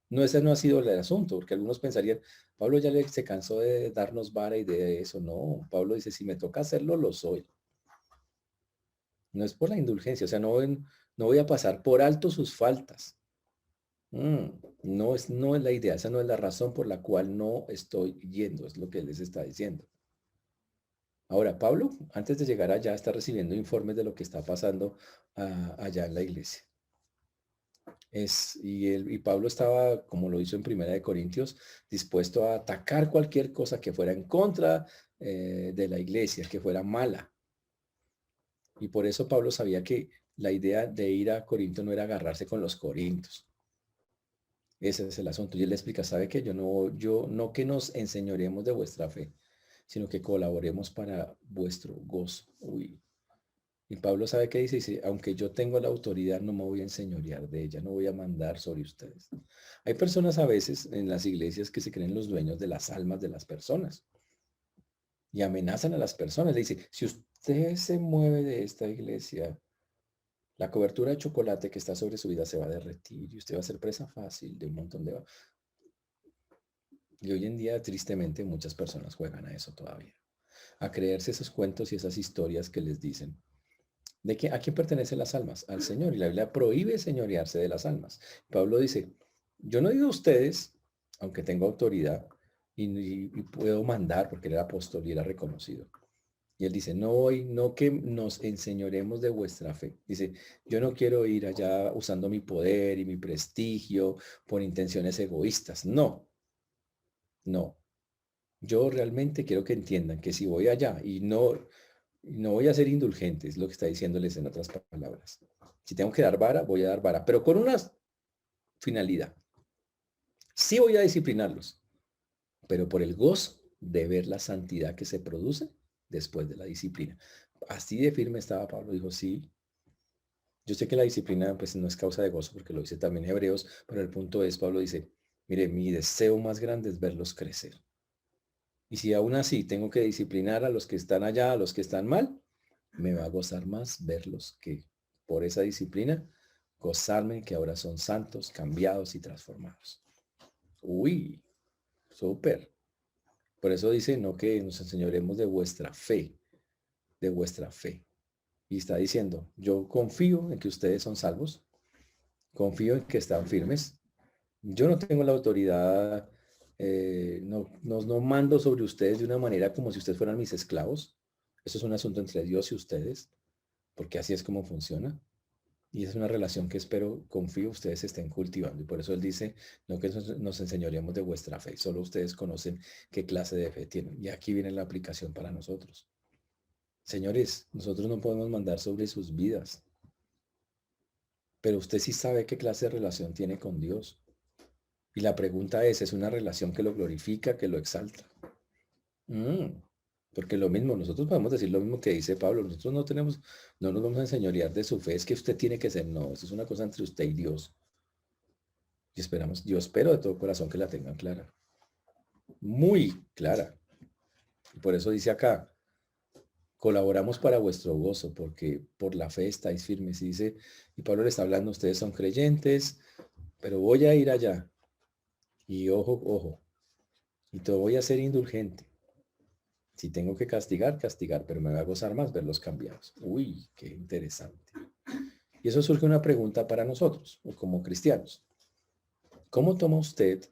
No, ese no ha sido el asunto, porque algunos pensarían, Pablo ya se cansó de darnos vara y de eso. No, Pablo dice, si me toca hacerlo, lo soy. No es por la indulgencia, o sea, no voy a pasar por alto sus faltas. No es la idea, esa no es la razón por la cual no estoy yendo, es lo que él les está diciendo. Ahora, Pablo, antes de llegar allá, está recibiendo informes de lo que está pasando allá en la iglesia. Y Pablo estaba, como lo hizo en Primera de Corintios, dispuesto a atacar cualquier cosa que fuera en contra de la iglesia, que fuera mala. Y por eso Pablo sabía que la idea de ir a Corinto no era agarrarse con los corintios. Ese es el asunto. Y él le explica, ¿sabe qué? Yo no que nos enseñoremos de vuestra fe, sino que colaboremos para vuestro gozo. Uy. Y Pablo sabe qué dice, dice, aunque yo tengo la autoridad, no me voy a enseñorear de ella, no voy a mandar sobre ustedes. Hay personas a veces en las iglesias que se creen los dueños de las almas de las personas y amenazan a las personas. Le dice, si usted se mueve de esta iglesia, la cobertura de chocolate que está sobre su vida se va a derretir y usted va a ser presa fácil de un montón de... Y hoy en día, tristemente, muchas personas juegan a eso todavía, a creerse esos cuentos y esas historias que les dicen. ¿A quién pertenecen las almas? Al Señor. Y la Biblia prohíbe señorearse de las almas. Pablo dice, yo no digo a ustedes, aunque tengo autoridad y puedo mandar, porque él era apóstol y era reconocido. Y él dice, no que nos enseñoremos de vuestra fe. Dice, yo no quiero ir allá usando mi poder y mi prestigio por intenciones egoístas. No, no. Yo realmente quiero que entiendan que si voy allá y no voy a ser indulgente, es lo que está diciéndoles en otras palabras. Si tengo que dar vara, voy a dar vara, pero con una finalidad. Sí voy a disciplinarlos, pero por el gozo de ver la santidad que se produce después de la disciplina. Así de firme estaba Pablo. Dijo, sí, yo sé que la disciplina pues no es causa de gozo, porque lo dice también Hebreos, pero el punto es, Pablo dice, mire, mi deseo más grande es verlos crecer. Y si aún así tengo que disciplinar a los que están allá, a los que están mal, me va a gozar más verlos que por esa disciplina, gozarme que ahora son santos, cambiados y transformados. Uy, súper. Por eso dice, no que nos enseñoremos de vuestra fe, de vuestra fe. Y está diciendo, yo confío en que ustedes son salvos, confío en que están firmes. Yo no tengo la autoridad, no mando sobre ustedes de una manera como si ustedes fueran mis esclavos. Eso es un asunto entre Dios y ustedes, porque así es como funciona. Y es una relación que espero, confío, ustedes estén cultivando. Y por eso él dice, no que nos enseñaríamos de vuestra fe, solo ustedes conocen qué clase de fe tienen. Y aquí viene la aplicación para nosotros. Señores, nosotros no podemos mandar sobre sus vidas, pero usted sí sabe qué clase de relación tiene con Dios. Y la pregunta ¿es una relación que lo glorifica, que lo exalta? Porque lo mismo, nosotros podemos decir lo mismo que dice Pablo, nosotros no nos vamos a enseñorear de su fe, es que usted tiene que ser, no, eso es una cosa entre usted y Dios. Y esperamos, yo espero de todo corazón que la tengan clara, muy clara. Y por eso dice acá, colaboramos para vuestro gozo, porque por la fe estáis firmes. Y dice, y Pablo le está hablando, ustedes son creyentes, pero voy a ir allá. Y ojo, ojo, y te voy a ser indulgente. Si tengo que castigar, castigar, pero me va a gozar más verlos cambiados. Uy, qué interesante. Y eso surge una pregunta para nosotros, como cristianos. ¿Cómo toma usted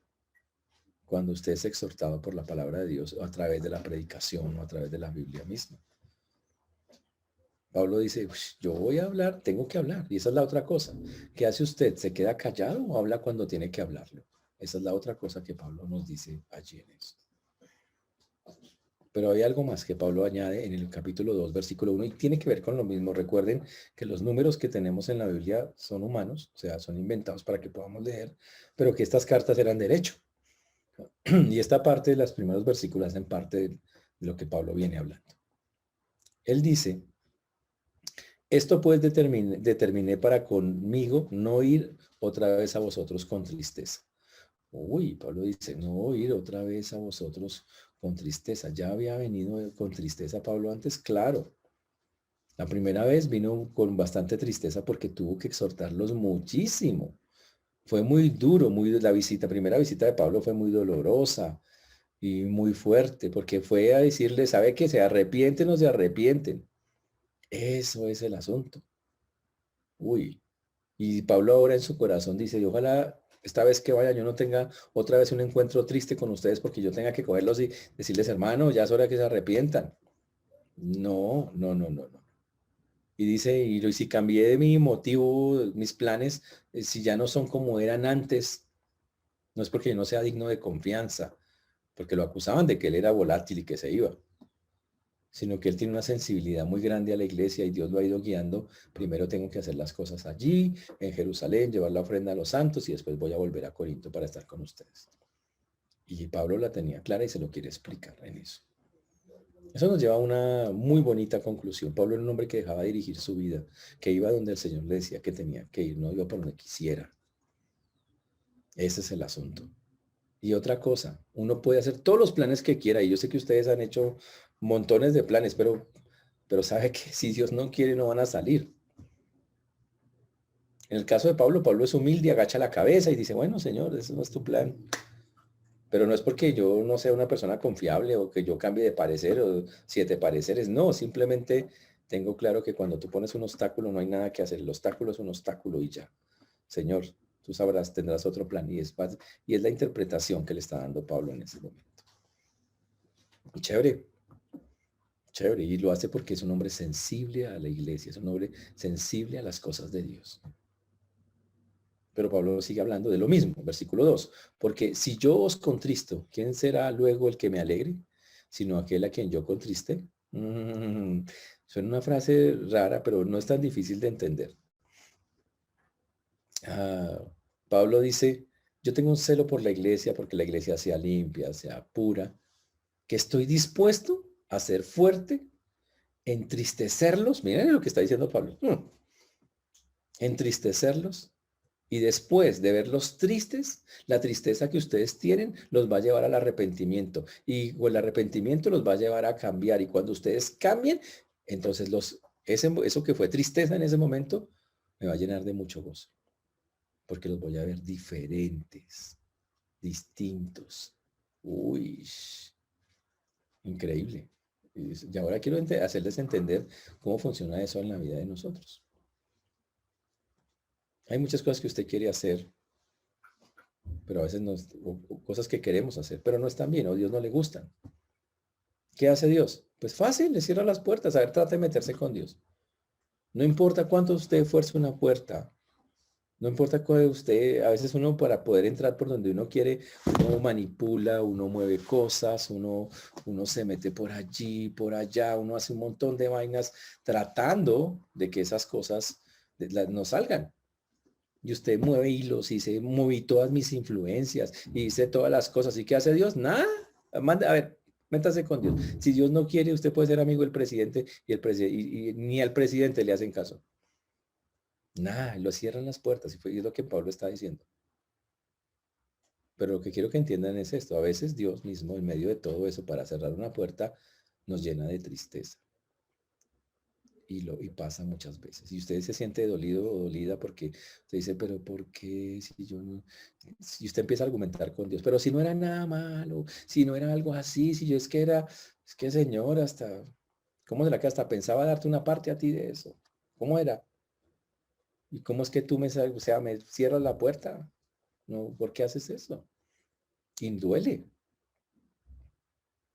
cuando usted es exhortado por la palabra de Dios o a través de la predicación o a través de la Biblia misma? Pablo dice, yo voy a hablar, tengo que hablar. Y esa es la otra cosa. ¿Qué hace usted? ¿Se queda callado o habla cuando tiene que hablarlo? Esa es la otra cosa que Pablo nos dice allí en eso. Pero hay algo más que Pablo añade en el capítulo 2, versículo 1, y tiene que ver con lo mismo. Recuerden que los números que tenemos en la Biblia son humanos, o sea, son inventados para que podamos leer, pero que estas cartas eran derecho. Y esta parte de los primeros versículos hacen parte de lo que Pablo viene hablando. Él dice, Esto pues determiné para conmigo no ir otra vez a vosotros con tristeza. Uy, Pablo dice, no ir otra vez a vosotros con tristeza. Ya había venido con tristeza Pablo antes, claro. La primera vez vino con bastante tristeza porque tuvo que exhortarlos muchísimo. Fue muy duro, primera visita de Pablo fue muy dolorosa y muy fuerte, porque fue a decirle, ¿sabe qué? ¿Se arrepienten o se arrepienten? Eso es el asunto. Uy. Y Pablo ahora en su corazón dice, y ojalá esta vez que vaya yo no tenga otra vez un encuentro triste con ustedes porque yo tenga que cogerlos y decirles, hermano, ya es hora que se arrepientan. No, no, no, no, no. Y dice, y si cambié de mi motivo, mis planes, si ya no son como eran antes, no es porque yo no sea digno de confianza, porque lo acusaban de que él era volátil y que se iba, sino que él tiene una sensibilidad muy grande a la iglesia y Dios lo ha ido guiando. Primero tengo que hacer las cosas allí, en Jerusalén, llevar la ofrenda a los santos y después voy a volver a Corinto para estar con ustedes. Y Pablo la tenía clara y se lo quiere explicar en eso. Eso nos lleva a una muy bonita conclusión. Pablo era un hombre que dejaba dirigir su vida, que iba donde el Señor le decía que tenía que ir, no iba por donde quisiera. Ese es el asunto. Y otra cosa, uno puede hacer todos los planes que quiera, y yo sé que ustedes han hecho montones de planes, pero sabe que si Dios no quiere, no van a salir. En el caso de Pablo, Pablo es humilde, agacha la cabeza y dice, bueno, Señor, ese no es tu plan. Pero no es porque yo no sea una persona confiable o que yo cambie de parecer o 7 pareceres. No, simplemente tengo claro que cuando tú pones un obstáculo no hay nada que hacer. El obstáculo es un obstáculo y ya. Señor, tú sabrás, tendrás otro plan. Y es la interpretación que le está dando Pablo en ese momento. Y chévere, chévere. Y lo hace porque es un hombre sensible a la iglesia, es un hombre sensible a las cosas de Dios. Pero Pablo sigue hablando de lo mismo, versículo 2. Porque si yo os contristo, ¿quién será luego el que me alegre? Sino aquel a quien yo contriste. Suena una frase rara, pero no es tan difícil de entender. Ah, Pablo dice, yo tengo un celo por la iglesia, porque la iglesia sea limpia, sea pura, que estoy dispuesto a ser fuerte, entristecerlos. Miren lo que está diciendo Pablo. Entristecerlos. Y después de verlos tristes, la tristeza que ustedes tienen los va a llevar al arrepentimiento. Y el arrepentimiento los va a llevar a cambiar. Y cuando ustedes cambien, entonces eso que fue tristeza en ese momento, me va a llenar de mucho gozo. Porque los voy a ver diferentes, distintos. Uy, increíble. Y ahora quiero hacerles entender cómo funciona eso en la vida de nosotros. Hay muchas cosas que usted quiere hacer, pero a veces cosas que queremos hacer, pero no están bien o a Dios no le gustan. ¿Qué hace Dios? Pues fácil, le cierra las puertas. A ver, trate de meterse con Dios. No importa cuánto usted fuerce una puerta, no importa cuál usted, a veces uno para poder entrar por donde uno quiere, uno manipula, uno mueve cosas, uno se mete por allí, por allá, uno hace un montón de vainas tratando de que esas cosas no salgan. Y usted mueve hilos y se moví todas mis influencias y dice todas las cosas. ¿Y qué hace Dios? Nada. A ver, métase con Dios. Si Dios no quiere, usted puede ser amigo del presidente y ni al presidente le hacen caso. Nada, lo cierran las puertas y fue lo que Pablo está diciendo. Pero lo que quiero que entiendan es esto. A veces Dios mismo, en medio de todo eso, para cerrar una puerta, nos llena de tristeza. Y pasa muchas veces. Y usted se siente dolido o dolida porque usted dice, pero ¿por qué? Si yo no, si usted empieza a argumentar con Dios, pero si no era nada malo, si no era algo así, si yo es que Señor, hasta, ¿cómo será que hasta pensaba darte una parte a ti de eso? ¿Cómo era? ¿Y cómo es que tú o sea, me cierras la puerta? No, ¿por qué haces eso? Y duele.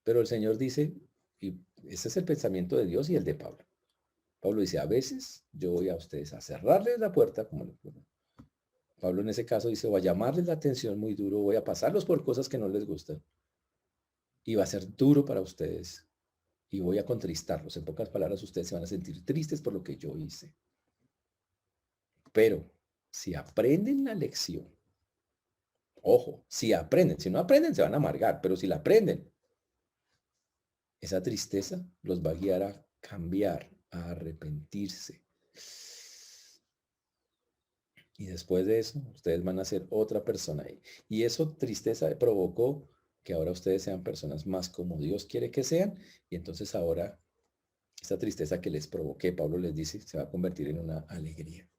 Pero el Señor dice, y ese es el pensamiento de Dios y el de Pablo. Pablo dice, a veces yo voy a ustedes a cerrarles la puerta, como Pablo en ese caso dice, voy a llamarles la atención muy duro, voy a pasarlos por cosas que no les gustan. Y va a ser duro para ustedes. Y voy a contristarlos. En pocas palabras, ustedes se van a sentir tristes por lo que yo hice. Pero si aprenden la lección, ojo, si aprenden, si no aprenden se van a amargar, pero si la aprenden, esa tristeza los va a guiar a cambiar, a arrepentirse. Y después de eso, ustedes van a ser otra persona ahí. Y eso tristeza provocó que ahora ustedes sean personas más como Dios quiere que sean. Y entonces ahora esa tristeza que les provoqué, Pablo les dice, se va a convertir en una alegría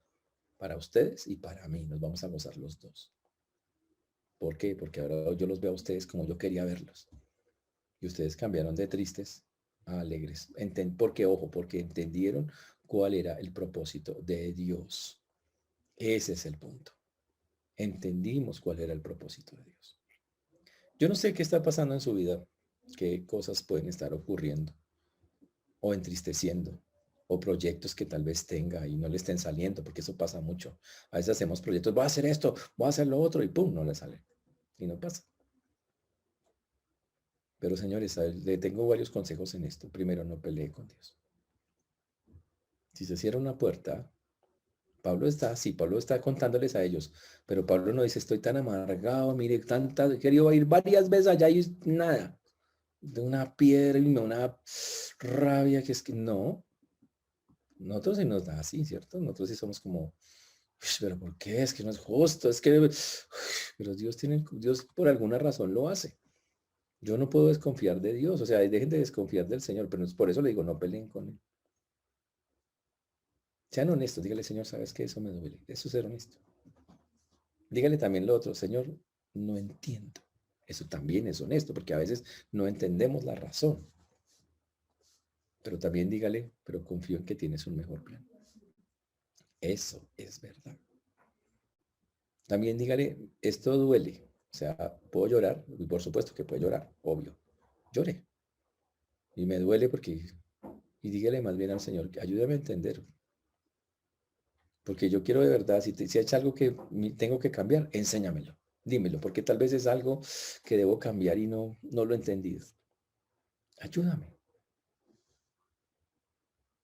para ustedes y para mí. Nos vamos a gozar los dos. ¿Por qué? Porque ahora yo los veo a ustedes como yo quería verlos. Y ustedes cambiaron de tristes a alegres. Porque, ojo, porque entendieron cuál era el propósito de Dios. Ese es el punto. Entendimos cuál era el propósito de Dios. Yo no sé qué está pasando en su vida, qué cosas pueden estar ocurriendo o entristeciendo, o proyectos que tal vez tenga y no le estén saliendo, porque eso pasa mucho. A veces hacemos proyectos, voy a hacer esto, voy a hacer lo otro, y pum, no le sale. Y no pasa. Pero señores, le tengo varios consejos en esto. Primero, no pelee con Dios. Si se cierra una puerta, Pablo está contándoles a ellos, pero Pablo no dice, estoy tan amargado, mire, he querido ir varias veces allá y nada, de una piedra y una rabia que es que no, nosotros sí nos da así, ¿cierto? Nosotros sí somos como, pero ¿por qué? Es que no es justo, es que, pero Dios por alguna razón lo hace. Yo no puedo desconfiar de Dios, o sea, dejen de desconfiar del Señor, pero por eso le digo, no peleen con Él. Sean honestos, dígale, Señor, ¿sabes qué? Eso me duele. Eso es ser honesto. Dígale también lo otro, Señor, no entiendo. Eso también es honesto, porque a veces no entendemos la razón. Pero también dígale, pero confío en que tienes un mejor plan. Eso es verdad. También dígale, esto duele. O sea, puedo llorar, y por supuesto que puede llorar, obvio. Llore. Y me duele porque, y dígale más bien al Señor, ayúdame a entender. Porque yo quiero de verdad, si hay algo que tengo que cambiar, enséñamelo. Dímelo, porque tal vez es algo que debo cambiar y no lo he entendido. Ayúdame.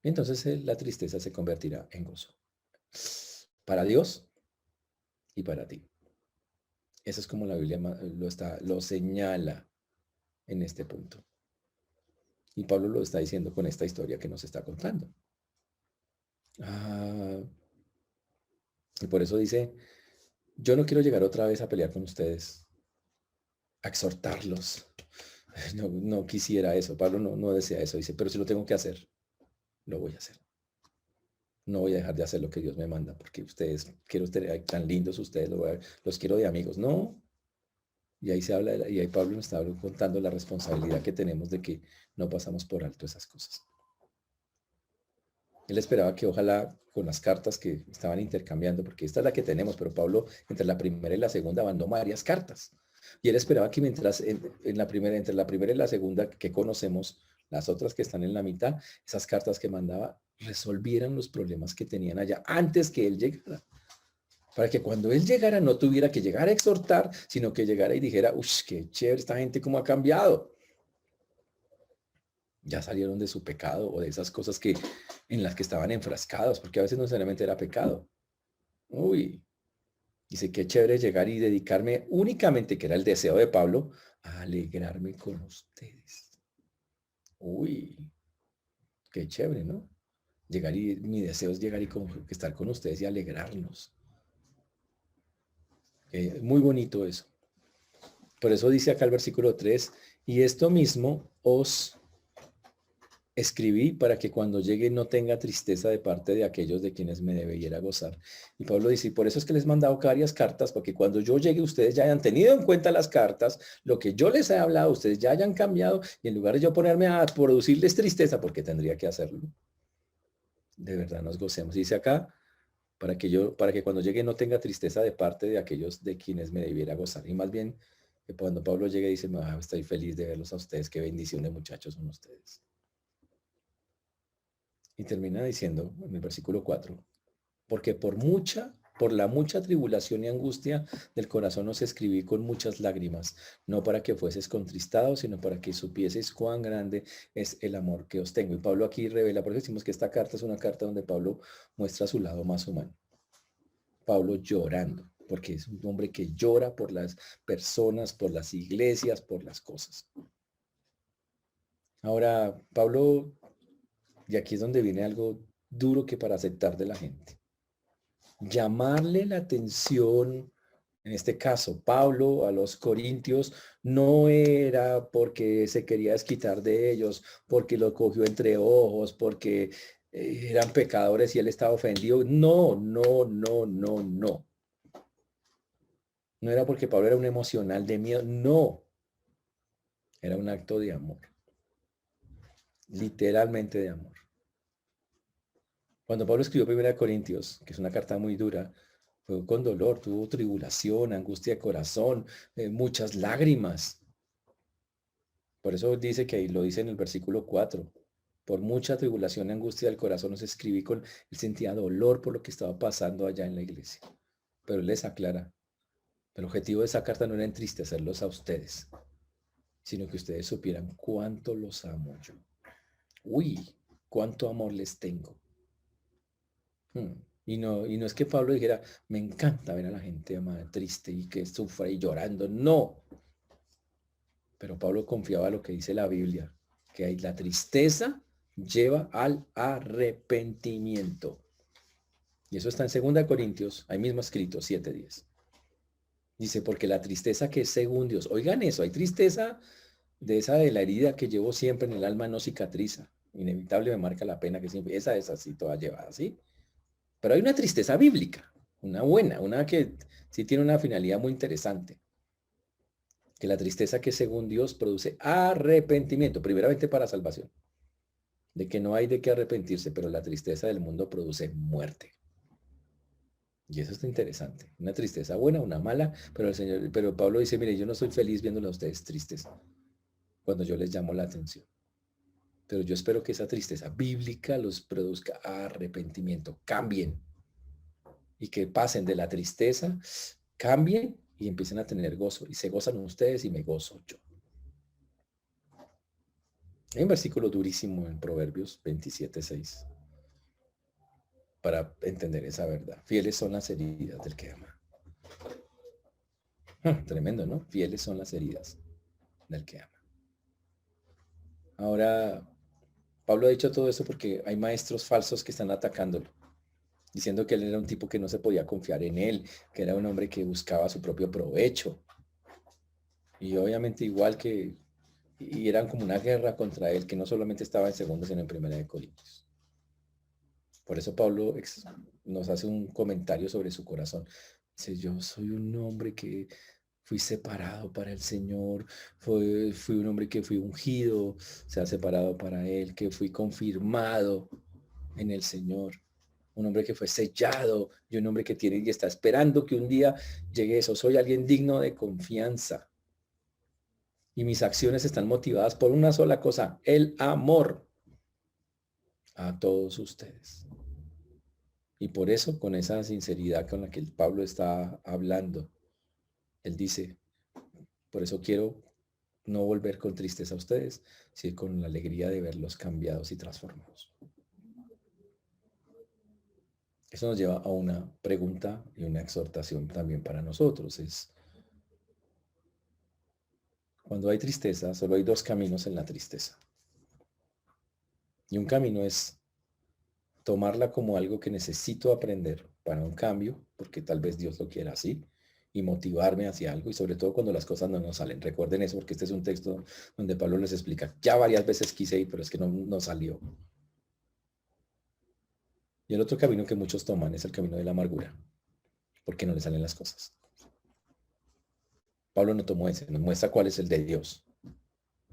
Entonces la tristeza se convertirá en gozo. Para Dios y para ti. Eso es como la Biblia lo señala en este punto. Y Pablo lo está diciendo con esta historia que nos está contando. Ah, y por eso dice, yo no quiero llegar otra vez a pelear con ustedes, a exhortarlos. No quisiera eso. Pablo no desea eso. Dice, pero si lo tengo que hacer, lo voy a hacer. No voy a dejar de hacer lo que Dios me manda, porque ustedes, quiero tener tan lindos ustedes, los quiero de amigos. No. Y ahí se habla, y ahí Pablo nos está contando la responsabilidad que tenemos de que no pasamos por alto esas cosas. Él esperaba que ojalá con las cartas que estaban intercambiando, porque esta es la que tenemos, pero Pablo entre la primera y la segunda mandó varias cartas. Y él esperaba que mientras en la primera, entre la primera y la segunda que conocemos, las otras que están en la mitad, esas cartas que mandaba resolvieran los problemas que tenían allá antes que él llegara. Para que cuando él llegara no tuviera que llegar a exhortar, sino que llegara y dijera, uff, qué chévere esta gente cómo ha cambiado. Ya salieron de su pecado o de esas cosas en las que estaban enfrascados, porque a veces no necesariamente era pecado. Uy, dice, qué chévere llegar y dedicarme únicamente, que era el deseo de Pablo, a alegrarme con ustedes. Uy, qué chévere, ¿no? Mi deseo es llegar y estar con ustedes y alegrarnos. Muy bonito eso. Por eso dice acá el versículo 3, y esto mismo os escribí para que cuando llegue no tenga tristeza de parte de aquellos de quienes me debiera gozar. Y Pablo dice, y por eso es que les he mandado varias cartas, porque cuando yo llegue ustedes ya hayan tenido en cuenta las cartas, lo que yo les he hablado, ustedes ya hayan cambiado, y en lugar de yo ponerme a producirles tristeza, porque tendría que hacerlo, de verdad nos gocemos. Dice acá, para que cuando llegue no tenga tristeza de parte de aquellos de quienes me debiera gozar. Y más bien, que cuando Pablo llegue dice, estoy feliz de verlos a ustedes, qué bendición de muchachos son ustedes. Y termina diciendo en el versículo 4, porque por la mucha tribulación y angustia del corazón os escribí con muchas lágrimas, no para que fueses contristados, sino para que supieseis cuán grande es el amor que os tengo. Y Pablo aquí revela, por eso decimos que esta carta es una carta donde Pablo muestra su lado más humano. Pablo llorando, porque es un hombre que llora por las personas, por las iglesias, por las cosas. Ahora, Pablo, y aquí es donde viene algo duro que para aceptar de la gente. Llamarle la atención, en este caso, Pablo a los corintios, no era porque se quería desquitar de ellos, porque lo cogió entre ojos, porque eran pecadores y él estaba ofendido. No, no, no, no, no. No era porque Pablo era un emocional de miedo, no. Era un acto de amor, literalmente de amor. Cuando Pablo escribió 1 Corintios, que es una carta muy dura, fue con dolor, tuvo tribulación, angustia de corazón, muchas lágrimas. Por eso dice que ahí lo dice en el versículo 4. Por mucha tribulación y angustia del corazón nos escribí con, él sentía dolor por lo que estaba pasando allá en la iglesia. Pero él les aclara, el objetivo de esa carta no era entristecerlos a ustedes, sino que ustedes supieran cuánto los amo yo. Uy, cuánto amor les tengo. Y no es que Pablo dijera, me encanta ver a la gente amada, triste y que sufra y llorando. No. Pero Pablo confiaba en lo que dice la Biblia, que hay la tristeza lleva al arrepentimiento. Y eso está en 2 Corintios, ahí mismo escrito, 7:10. Dice, porque la tristeza que es según Dios, oigan eso, hay tristeza de esa de la herida que llevo siempre en el alma no cicatriza. Inevitable me marca la pena que siempre, esa es así, toda llevada, ¿sí? Pero hay una tristeza bíblica, una buena, una que sí tiene una finalidad muy interesante. Que la tristeza que según Dios produce arrepentimiento, primeramente para salvación. De que no hay de qué arrepentirse, pero la tristeza del mundo produce muerte. Y eso está interesante. Una tristeza buena, una mala, pero Pablo dice, mire, yo no soy feliz viéndolo a ustedes tristes cuando yo les llamo la atención. Pero yo espero que esa tristeza bíblica los produzca arrepentimiento, cambien y que pasen de la tristeza, cambien y empiecen a tener gozo. Y se gozan ustedes y me gozo yo. Hay un versículo durísimo en Proverbios 27:6 para entender esa verdad. Fieles son las heridas del que ama. Tremendo, ¿no? Fieles son las heridas del que ama. Ahora, Pablo ha dicho todo eso porque hay maestros falsos que están atacándolo, diciendo que él era un tipo que no se podía confiar en él, que era un hombre que buscaba su propio provecho. Y obviamente igual que, y eran como una guerra contra él, que no solamente estaba en 2, sino en 1 Corintios. Por eso Pablo nos hace un comentario sobre su corazón. Dice, yo soy un hombre que fui separado para el Señor, fui un hombre que fui ungido, se ha separado para Él, que fui confirmado en el Señor, un hombre que fue sellado y un hombre que tiene y está esperando que un día llegue eso. Soy alguien digno de confianza y mis acciones están motivadas por una sola cosa, el amor a todos ustedes. Y por eso, con esa sinceridad con la que el Pablo está hablando, él dice, por eso quiero no volver con tristeza a ustedes, sino con la alegría de verlos cambiados y transformados. Eso nos lleva a una pregunta y una exhortación también para nosotros. Es, cuando hay tristeza, solo hay dos caminos en la tristeza. Y un camino es tomarla como algo que necesito aprender para un cambio, porque tal vez Dios lo quiera así, y motivarme hacia algo, y sobre todo cuando las cosas no nos salen. Recuerden eso, porque este es un texto donde Pablo les explica, ya varias veces quise ir, pero es que no salió. Y el otro camino que muchos toman es el camino de la amargura, porque no le salen las cosas. Pablo no tomó ese, nos muestra cuál es el de Dios.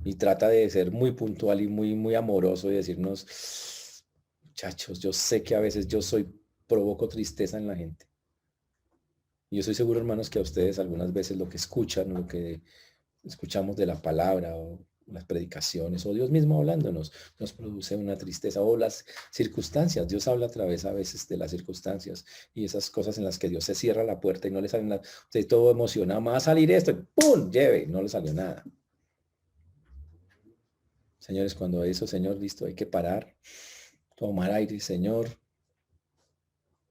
Y trata de ser muy puntual y muy amoroso y decirnos, muchachos, yo sé que a veces provoco tristeza en la gente. Y yo estoy seguro, hermanos, que a ustedes algunas veces lo que escuchan, lo que escuchamos de la palabra o las predicaciones o Dios mismo hablándonos, nos produce una tristeza o las circunstancias. Dios habla a través a veces de las circunstancias y esas cosas en las que Dios se cierra la puerta y no le salen nada. Usted todo emocionado, va a salir esto y ¡pum! Lleve, no le salió nada. Señores, cuando eso, Señor, listo, hay que parar, tomar aire, Señor,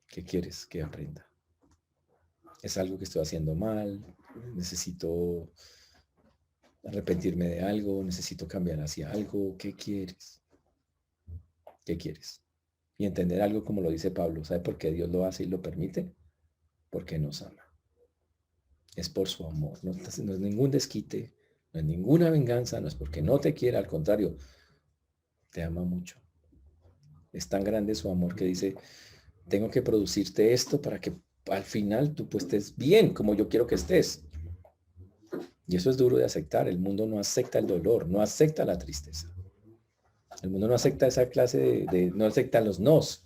¿qué quieres que aprenda? Es algo que estoy haciendo mal, necesito arrepentirme de algo, necesito cambiar hacia algo, ¿qué quieres? ¿Qué quieres? y entender algo como lo dice Pablo. ¿Sabe por qué Dios lo hace y lo permite? Porque nos ama. Es por su amor. No es ningún desquite, no es ninguna venganza, no es porque no te quiera, al contrario, te ama mucho. Es tan grande su amor que dice, tengo que producirte esto para que al final tú pues estés bien como yo quiero que estés. Y eso es duro de aceptar. El mundo no acepta el dolor, no acepta la tristeza. El mundo no acepta esa clase no acepta los nos.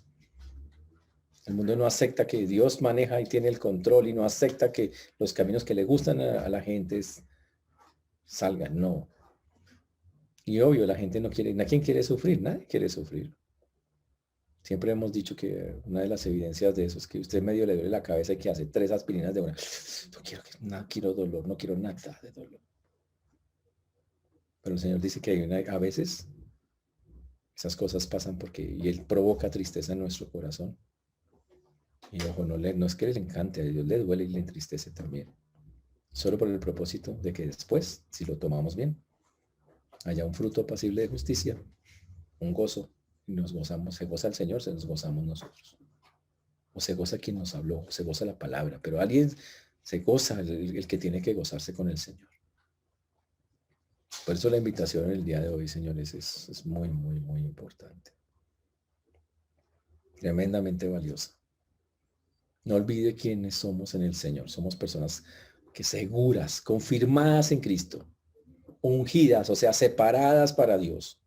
El mundo no acepta que Dios maneja y tiene el control y no acepta que los caminos que le gustan a la gente salgan, no. Y obvio, la gente no quiere, ¿quién quiere sufrir? Nadie quiere sufrir. Siempre hemos dicho que una de las evidencias de eso es que usted medio le duele la cabeza y que hace 3 aspirinas de una. No quiero dolor, no quiero nada de dolor. Pero el Señor dice que a veces esas cosas pasan porque y Él provoca tristeza en nuestro corazón. Y ojo, no es que le encante, a Dios le duele y le entristece también. Solo por el propósito de que después, si lo tomamos bien, haya un fruto apacible de justicia, un gozo, y nos gozamos, se goza el Señor, se nos gozamos nosotros. O se goza quien nos habló, o se goza la palabra, pero alguien se goza, el que tiene que gozarse con el Señor. Por eso la invitación en el día de hoy, señores, es muy, muy, muy importante. Tremendamente valiosa. No olvide quiénes somos en el Señor. Somos personas que seguras, confirmadas en Cristo, ungidas, o sea, separadas para Dios.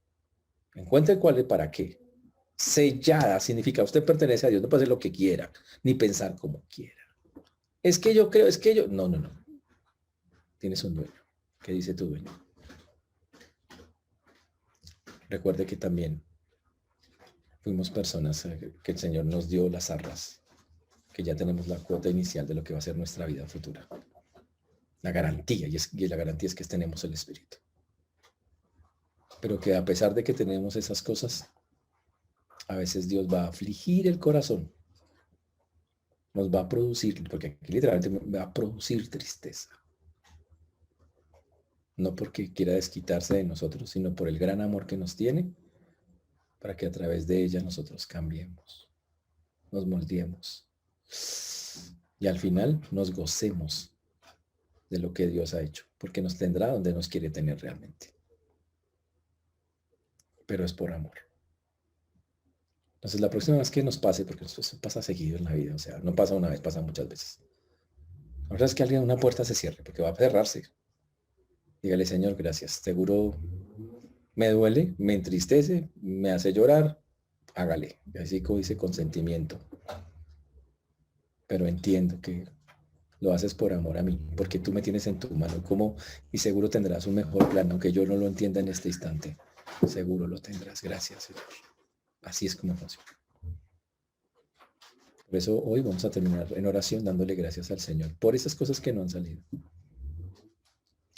Encuentre cuál es para qué. Sellada significa usted pertenece a Dios, no puede hacer lo que quiera, ni pensar como quiera. Es que yo creo, es que yo... No, no, no. Tienes un dueño. ¿Qué dice tu dueño? Recuerde que también fuimos personas que el Señor nos dio las arras, que ya tenemos la cuota inicial de lo que va a ser nuestra vida futura. La garantía, y la garantía es que tenemos el Espíritu. Pero que a pesar de que tenemos esas cosas, a veces Dios va a afligir el corazón. Nos va a producir, porque aquí literalmente va a producir tristeza. No porque quiera desquitarse de nosotros, sino por el gran amor que nos tiene, para que a través de ella nosotros cambiemos, nos moldeemos. Y al final nos gocemos de lo que Dios ha hecho, porque nos tendrá donde nos quiere tener realmente. Pero es por amor. Entonces la próxima vez que nos pase, porque eso pasa seguido en la vida, o sea, no pasa una vez, pasa muchas veces. La verdad es que alguien una puerta se cierre, porque va a cerrarse. Dígale, Señor, gracias. Seguro me duele, me entristece, me hace llorar, hágale. Así como dice consentimiento. Pero entiendo que lo haces por amor a mí, porque tú me tienes en tu mano. ¿Cómo? Y seguro tendrás un mejor plan, aunque yo no lo entienda en este instante. Seguro lo tendrás. Gracias, Señor. Así es como funciona. Por eso hoy vamos a terminar en oración dándole gracias al Señor por esas cosas que no han salido.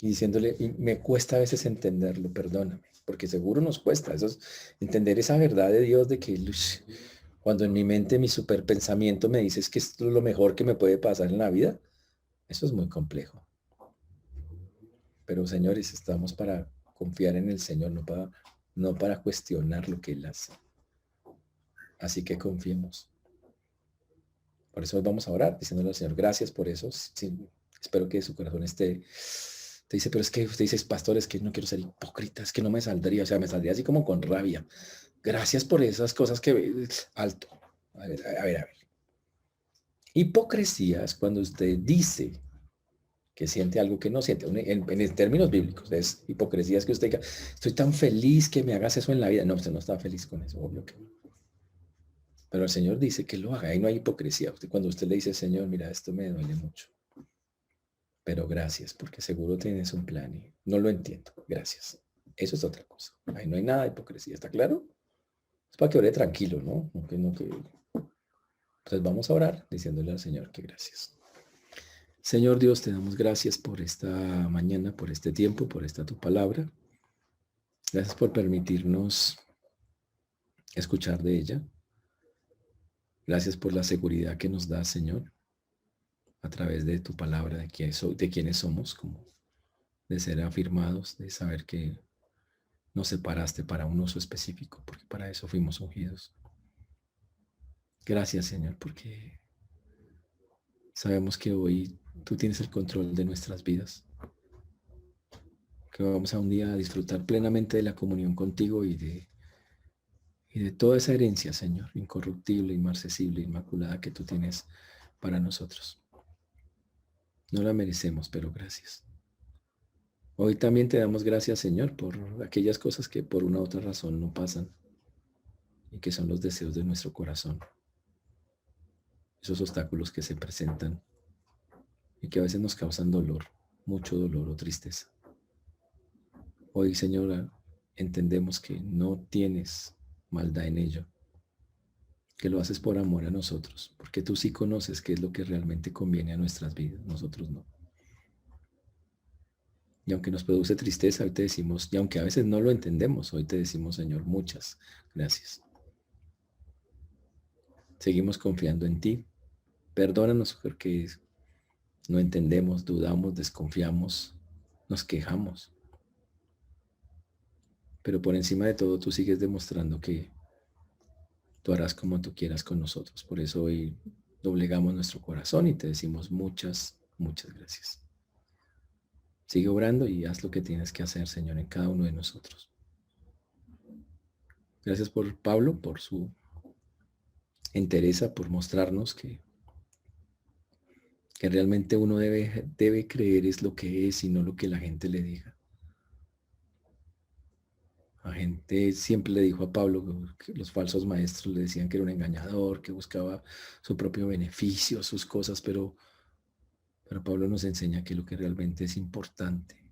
Y diciéndole, y me cuesta a veces entenderlo, perdóname, porque seguro nos cuesta eso es, entender esa verdad de Dios de que cuando en mi mente mi superpensamiento me dice que esto es lo mejor que me puede pasar en la vida, eso es muy complejo. Pero señores, estamos para confiar en el Señor, no para cuestionar lo que Él hace. Así que confiemos. Por eso hoy vamos a orar, diciéndole al Señor, gracias por eso. Sí, espero que su corazón te dice, pero es que usted dice, pastor, es que no quiero ser hipócrita, es que no me saldría, o sea, me saldría así como con rabia. Gracias por esas cosas que... Alto. A ver. Hipocresía es cuando usted dice que siente algo que no siente. En términos bíblicos, es hipocresía, es que usted diga, estoy tan feliz que me hagas eso en la vida. No, usted no está feliz con eso, obvio que no. Pero el Señor dice que lo haga, ahí no hay hipocresía. Cuando usted le dice, Señor, mira, esto me duele mucho. Pero gracias, porque seguro tienes un plan y no lo entiendo. Gracias. Eso es otra cosa. Ahí no hay nada de hipocresía, ¿está claro? Es para que ore tranquilo, ¿no? Entonces vamos a orar diciéndole al Señor que gracias. Señor Dios, te damos gracias por esta mañana, por este tiempo, por esta tu palabra. Gracias por permitirnos escuchar de ella. Gracias por la seguridad que nos da, Señor, a través de tu palabra, de quiénes somos, como de ser afirmados, de saber que nos separaste para un uso específico, porque para eso fuimos ungidos. Gracias, Señor, porque sabemos que hoy tú tienes el control de nuestras vidas, que vamos a un día a disfrutar plenamente de la comunión contigo y de toda esa herencia, Señor, incorruptible, inmarcesible, inmaculada que tú tienes para nosotros. No la merecemos, pero gracias. Hoy también te damos gracias, Señor, por aquellas cosas que por una u otra razón no pasan y que son los deseos de nuestro corazón. Esos obstáculos que se presentan y que a veces nos causan dolor, mucho dolor o tristeza. Hoy, Señora, entendemos que no tienes maldad en ello, que lo haces por amor a nosotros, porque tú sí conoces qué es lo que realmente conviene a nuestras vidas, nosotros no. Y aunque nos produce tristeza, hoy te decimos, y aunque a veces no lo entendemos, hoy te decimos, Señor, muchas gracias. Seguimos confiando en ti. Perdónanos porque no entendemos, dudamos, desconfiamos, nos quejamos. Pero por encima de todo, tú sigues demostrando que tú harás como tú quieras con nosotros. Por eso hoy doblegamos nuestro corazón y te decimos muchas, muchas gracias. Sigue obrando y haz lo que tienes que hacer, Señor, en cada uno de nosotros. Gracias por Pablo, por su entereza, por mostrarnos que realmente uno debe creer es lo que es y no lo que la gente le diga. La gente siempre le dijo a Pablo que los falsos maestros le decían que era un engañador, que buscaba su propio beneficio, sus cosas, pero Pablo nos enseña que lo que realmente es importante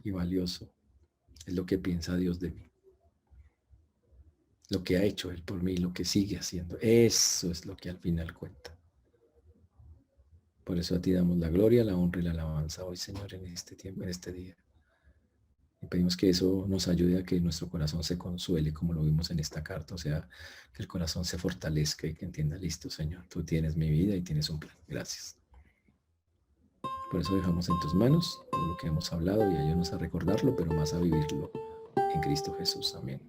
y valioso es lo que piensa Dios de mí, lo que ha hecho Él por mí, lo que sigue haciendo. Eso es lo que al final cuenta. Por eso a ti damos la gloria, la honra y la alabanza hoy, Señor, en este tiempo, en este día. Y pedimos que eso nos ayude a que nuestro corazón se consuele, como lo vimos en esta carta, o sea, que el corazón se fortalezca y que entienda, listo, Señor, tú tienes mi vida y tienes un plan. Gracias. Por eso dejamos en tus manos todo lo que hemos hablado y ayúdanos a recordarlo, pero más a vivirlo en Cristo Jesús. Amén.